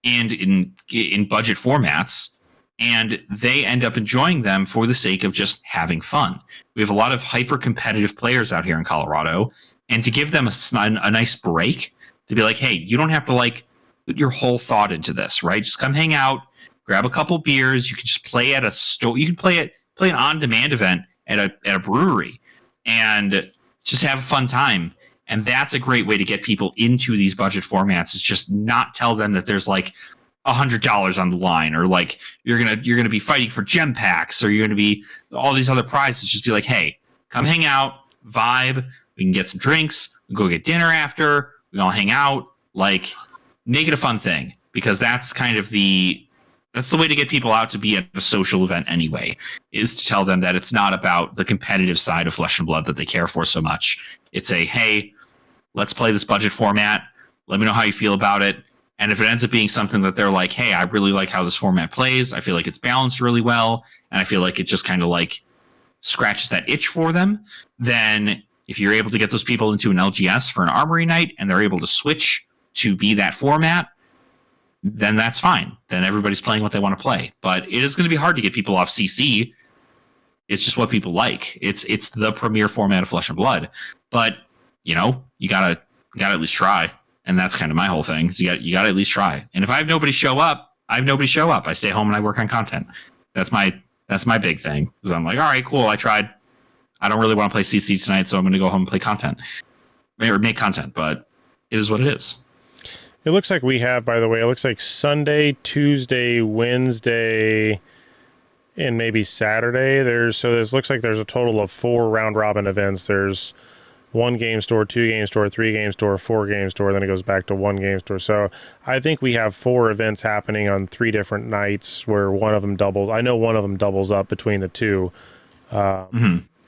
and in budget formats, and they end up enjoying them for the sake of just having fun. We have a lot of hyper-competitive players out here in Colorado, and to give them a nice break, to be like, hey, you don't have to like put your whole thought into this, right? Just come hang out, grab a couple beers. You can just play at a store. You can play an on-demand event at a brewery and just have a fun time. And that's a great way to get people into these budget formats. Is just not tell them that there's like $100 on the line, or like you're gonna be fighting for gem packs, or you're gonna be all these other prizes. Just be like, hey, come hang out, vibe. We can get some drinks. We go get dinner after. We all hang out. Like, make it a fun thing, because that's kind of that's the way to get people out to be at a social event anyway, is to tell them that it's not about the competitive side of Flesh and Blood that they care for so much. It's hey, let's play this budget format. Let me know how you feel about it. And if it ends up being something that they're like, hey, I really like how this format plays, I feel like it's balanced really well, and I feel like it just kind of like scratches that itch for them, then if you're able to get those people into an LGS for an armory night and they're able to switch to be that format, then that's fine. Then everybody's playing what they want to play. But it is going to be hard to get people off CC. It's just what people like. It's the premier format of Flesh and Blood. But you gotta at least try. And that's kind of my whole thing. So you gotta at least try. And if I have nobody show up, I stay home and I work on content. That's my big thing. Because I'm like, all right, cool. I tried. I don't really want to play CC tonight, so I'm going to go home and play content or make content. But it is what it is. It looks like we have, by the way, it looks like Sunday, Tuesday, Wednesday, and maybe Saturday. This looks like there's a total of 4 round robin events. There's 1 game store, 2 game store, 3 game store, 4 game store, then it goes back to 1 game store. So I think we have 4 events happening on 3 different nights where one of them doubles. I know one of them doubles up between the 2.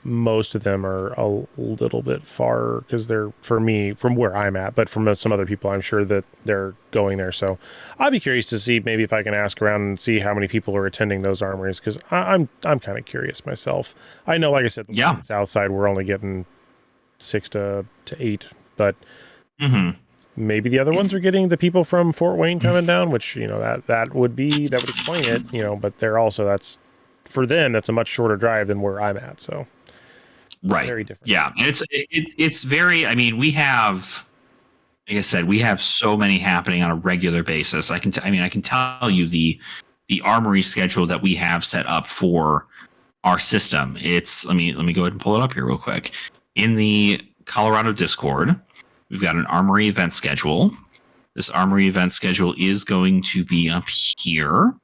Most of them are a little bit far because they're, for me, from where I'm at, but from some other people, I'm sure that they're going there. So I'll be curious to see maybe if I can ask around and see how many people are attending those armories, because I'm kind of curious myself. I know, like I said, the South side, we're only getting 6 to 8, but maybe the other ones are getting the people from Fort Wayne coming down, which, that would explain it, but they're also, for them, that's a much shorter drive than where I'm at. So. Right. Very different. Yeah. It's very, I mean, we have, like I said, we have so many happening on a regular basis. I can tell you the armory schedule that we have set up for our system. Let me go ahead and pull it up here real quick. In the Colorado Discord, we've got an armory event schedule. This armory event schedule is going to be up here.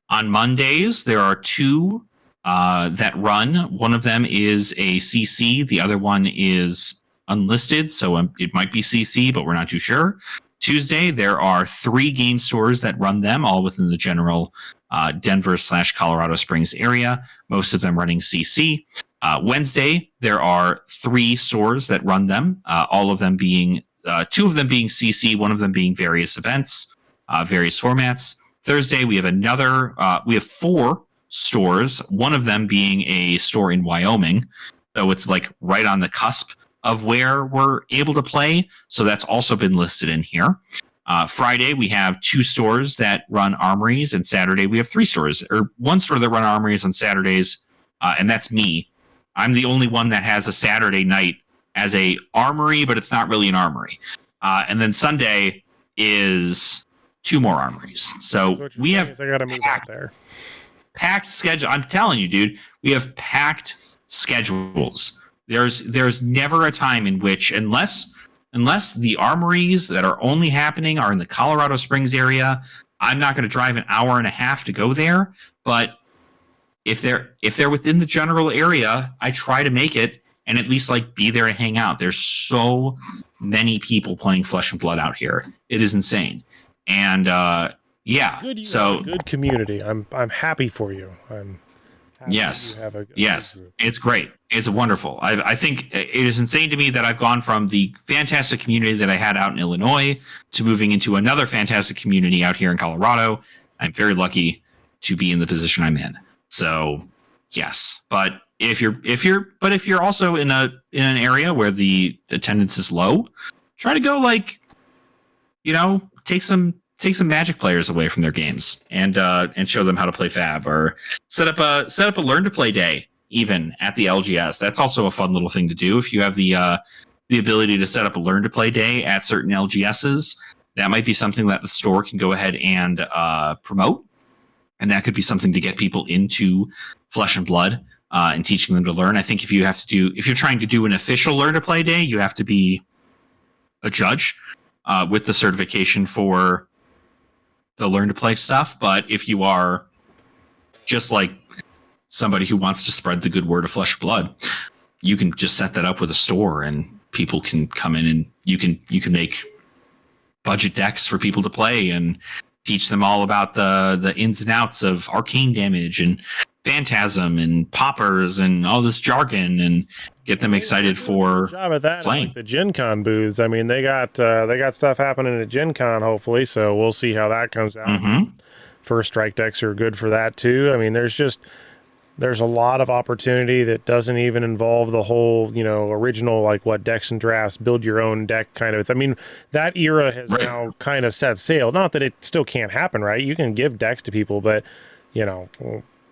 On Mondays, there are 2 that run. One of them is a CC. The other one is unlisted, so it might be CC, but we're not too sure. Tuesday, there are 3 game stores that run them, all within the general Denver/Colorado Springs area, most of them running CC. Wednesday, there are 3 stores that run them, all of them being, 2 of them being CC, one of them being various events, various formats. Thursday, we have 4 stores, one of them being a store in Wyoming. So it's like right on the cusp of where we're able to play. So that's also been listed in here. Friday, we have 2 stores that run armories, and Saturday we have 3 stores, or 1 store that run armories on Saturdays. And that's me. I'm the only one that has a Saturday night as a armory, but it's not really an armory. And then Sunday is 2 more armories. So we have I gotta move out there. Packed schedule. I'm telling you, dude, we have packed schedules. There's never a time in which, unless the armories that are only happening are in the Colorado Springs area, I'm not going to drive an hour and a half to go there. But if they're within the general area, I try to make it and at least like be there to hang out. There's so many people playing Flesh and Blood out here. It is insane. And yeah, so good community. I'm happy for you. I'm happy yes, you have a group. It's great. It's wonderful. I think it is insane to me that I've gone from the fantastic community that I had out in Illinois to moving into another fantastic community out here in Colorado. I'm very lucky to be in the position I'm in. So yes, but if you're also in an area where the attendance is low, try to go take some Magic players away from their games and show them how to play Fab, or set up a learn to play day even at the LGS. That's also a fun little thing to do. If you have the ability to set up a learn to play day at certain LGSs, that might be something that the store can go ahead and promote, and that could be something to get people into Flesh and Blood and teaching them to learn. I think if you're trying to do an official learn to play day, you have to be a judge with the certification for the learn to play stuff. But if you are just like somebody who wants to spread the good word of Flesh and Blood, you can just set that up with a store and people can come in and you can make budget decks for people to play and teach them all about the ins and outs of arcane damage and Phantasm and poppers and all this jargon and get them excited for job at that. playing. Like the Gen Con booths. I mean, they got stuff happening at Gen Con, hopefully. So we'll see how that comes out. Mm-hmm. First strike decks are good for that too. I mean, there's a lot of opportunity that doesn't even involve the whole, original, like what decks and drafts, build your own deck kind of. I mean, that era has now kind of set sail. Not that it still can't happen, right? You can give decks to people, but,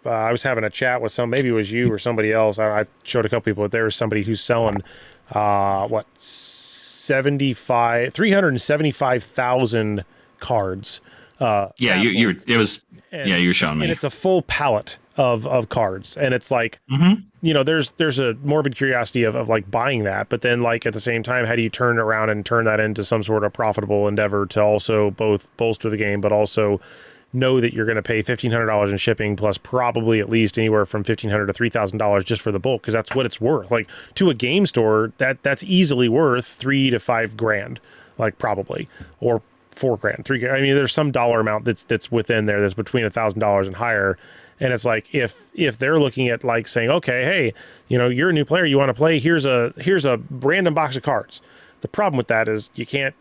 I was having a chat with maybe it was you or somebody else. I showed a couple people, but there was somebody who's selling, 375,000 cards. You were showing me. And it's a full palette of cards. And it's like, there's a morbid curiosity of like buying that. But then like at the same time, how do you turn around and turn that into some sort of profitable endeavor to also both bolster the game, but also know that you're going to pay $1,500 in shipping plus probably at least anywhere from $1,500 to $3,000 just for the bulk, because that's what it's worth. Like to a game store, that's easily worth $3,000 to $5,000, like probably, or $4,000, $3,000. I mean, there's some dollar amount that's within there that's between $1,000 and higher. And it's like if they're looking at like saying, okay, hey, you're a new player, you want to play, here's a random box of cards. The problem with that is you can't,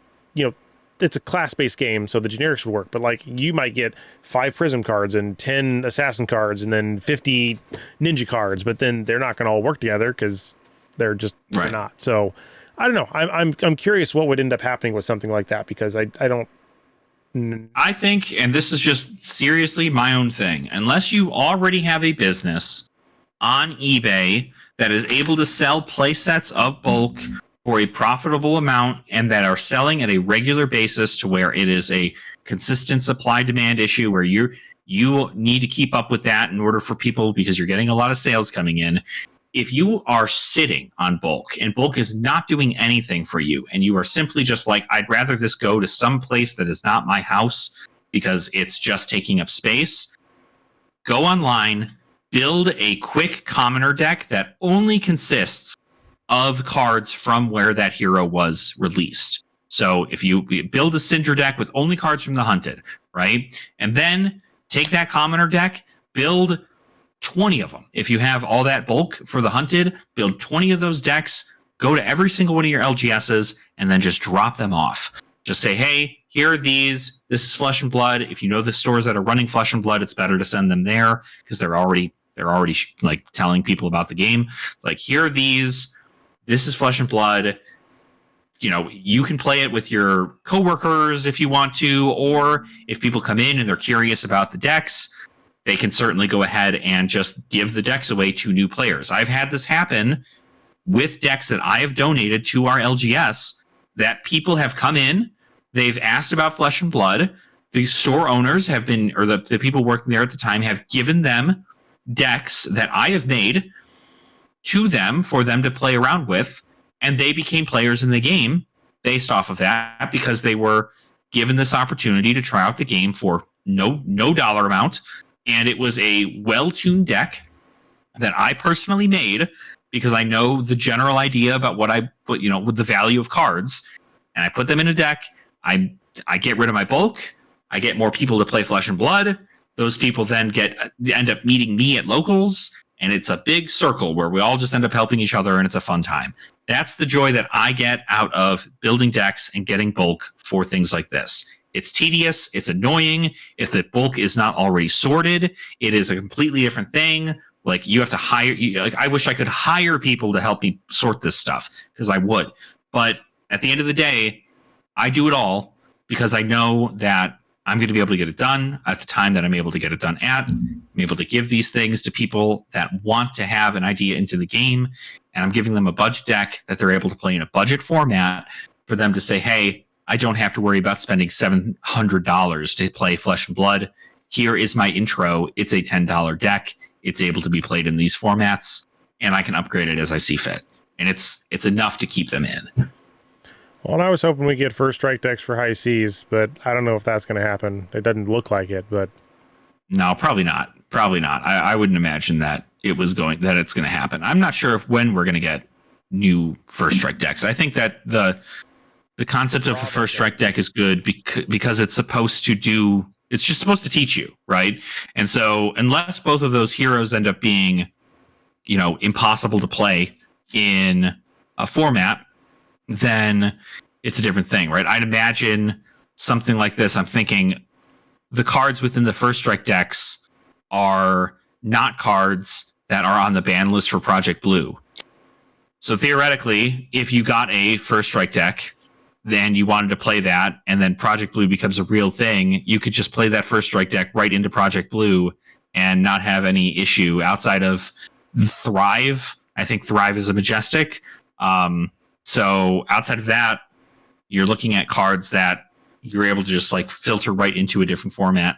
it's a class-based game, so the generics would work, but like you might get 5 Prism cards and 10 Assassin cards and then 50 Ninja cards, but then they're not going to all work together because they're not. So I don't know. I'm curious what would end up happening with something like that, because I don't. I think, and this is just seriously my own thing, unless you already have a business on eBay that is able to sell play sets of bulk for a profitable amount and that are selling at a regular basis to where it is a consistent supply demand issue where you need to keep up with that in order for people, because you're getting a lot of sales coming in. If you are sitting on bulk and bulk is not doing anything for you and you are simply just like, I'd rather this go to some place that is not my house because it's just taking up space, go online, build a quick commoner deck that only consists of cards from where that hero was released. So if you build a Cinder deck with only cards from the Hunted, right? And then take that commoner deck, build 20 of them. If you have all that bulk for the Hunted, build 20 of those decks, go to every single one of your LGSs, and then just drop them off. Just say, hey, here are these. This is Flesh and Blood. If you know the stores that are running Flesh and Blood, it's better to send them there because they're already like telling people about the game. Like, here are these. This is Flesh and Blood. You can play it with your coworkers if you want to, or if people come in and they're curious about the decks, they can certainly go ahead and just give the decks away to new players. I've had this happen with decks that I have donated to our LGS, that people have come in, they've asked about Flesh and Blood, the store owners have been, or the people working there at the time have given them decks that I have made to them for them to play around with, and they became players in the game based off of that because they were given this opportunity to try out the game for no dollar amount. And it was a well-tuned deck that I personally made because I know the general idea about what I put, with the value of cards. And I put them in a deck. I get rid of my bulk. I get more people to play Flesh and Blood. Those people then end up meeting me at locals. And it's a big circle where we all just end up helping each other, and it's a fun time. That's the joy that I get out of building decks and getting bulk for things like this. It's tedious. It's annoying. If the bulk is not already sorted, it is a completely different thing. Like, you have to hire. I wish I could hire people to help me sort this stuff, because I would. But at the end of the day, I do it all because I know that I'm going to be able to get it done at the time that I'm able to get it done at. I'm able to give these things to people that want to have an idea into the game, and I'm giving them a budget deck that they're able to play in a budget format for them to say, hey, I don't have to worry about spending $700 to play Flesh and Blood. Here is my intro. It's a $10 deck. It's able to be played in these formats, and I can upgrade it as I see fit. And it's enough to keep them in. Well, and I was hoping we get first strike decks for high seas, but I don't know if that's going to happen. It doesn't look like it, but no, probably not. Probably not. I wouldn't imagine that it's going to happen. I'm not sure when we're going to get new first strike decks. I think that the concept of a first strike deck is good because it's supposed to do It's just supposed to teach you, right? And so unless both of those heroes end up being, impossible to play in a format, then it's a different thing, right? I'd imagine something like this. I'm thinking the cards within the First Strike decks are not cards that are on the ban list for Project Blue. So theoretically, if you got a First Strike deck, then you wanted to play that, and then Project Blue becomes a real thing, you could just play that First Strike deck right into Project Blue and not have any issue outside of Thrive. I think Thrive is a Majestic. So outside of that, you're looking at cards that you're able to just like filter right into a different format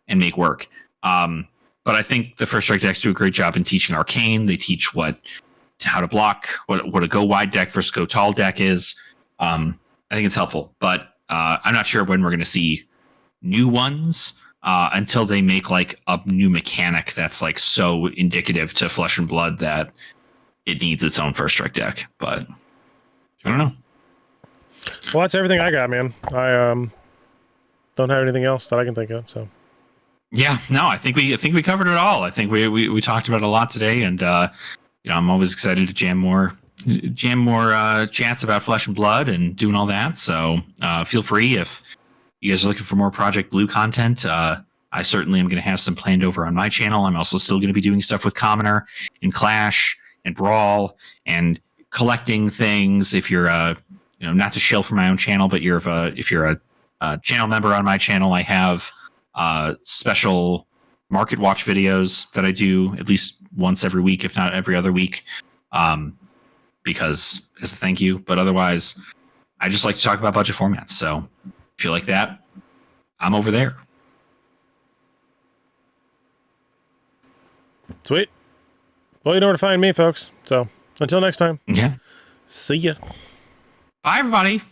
and make work. But I think the First Strike decks do a great job in teaching Arcane. They teach how to block, what a go wide deck versus go tall deck is. I think it's helpful, but I'm not sure when we're going to see new ones until they make like a new mechanic that's like so indicative to Flesh and Blood that it needs its own First Strike deck. But I don't know. Well, that's everything I got, man. I don't have anything else that I can think of. So yeah, no, I think we covered it all. I think we talked about a lot today, and I'm always excited to jam more chats about Flesh and Blood and doing all that. So feel free if you guys are looking for more Project Blue content. I certainly am going to have some planned over on my channel. I'm also still going to be doing stuff with Commoner and Clash and Brawl and collecting things. If you're not to shill for my own channel, but if you're a channel member on my channel, I have special market watch videos that I do at least once every week, if not every other week, because as a thank you. But otherwise, I just like to talk about budget formats. So if you like that, I'm over there. Sweet. Well, you know where to find me, folks. So until next time. Yeah. See ya. Bye, everybody.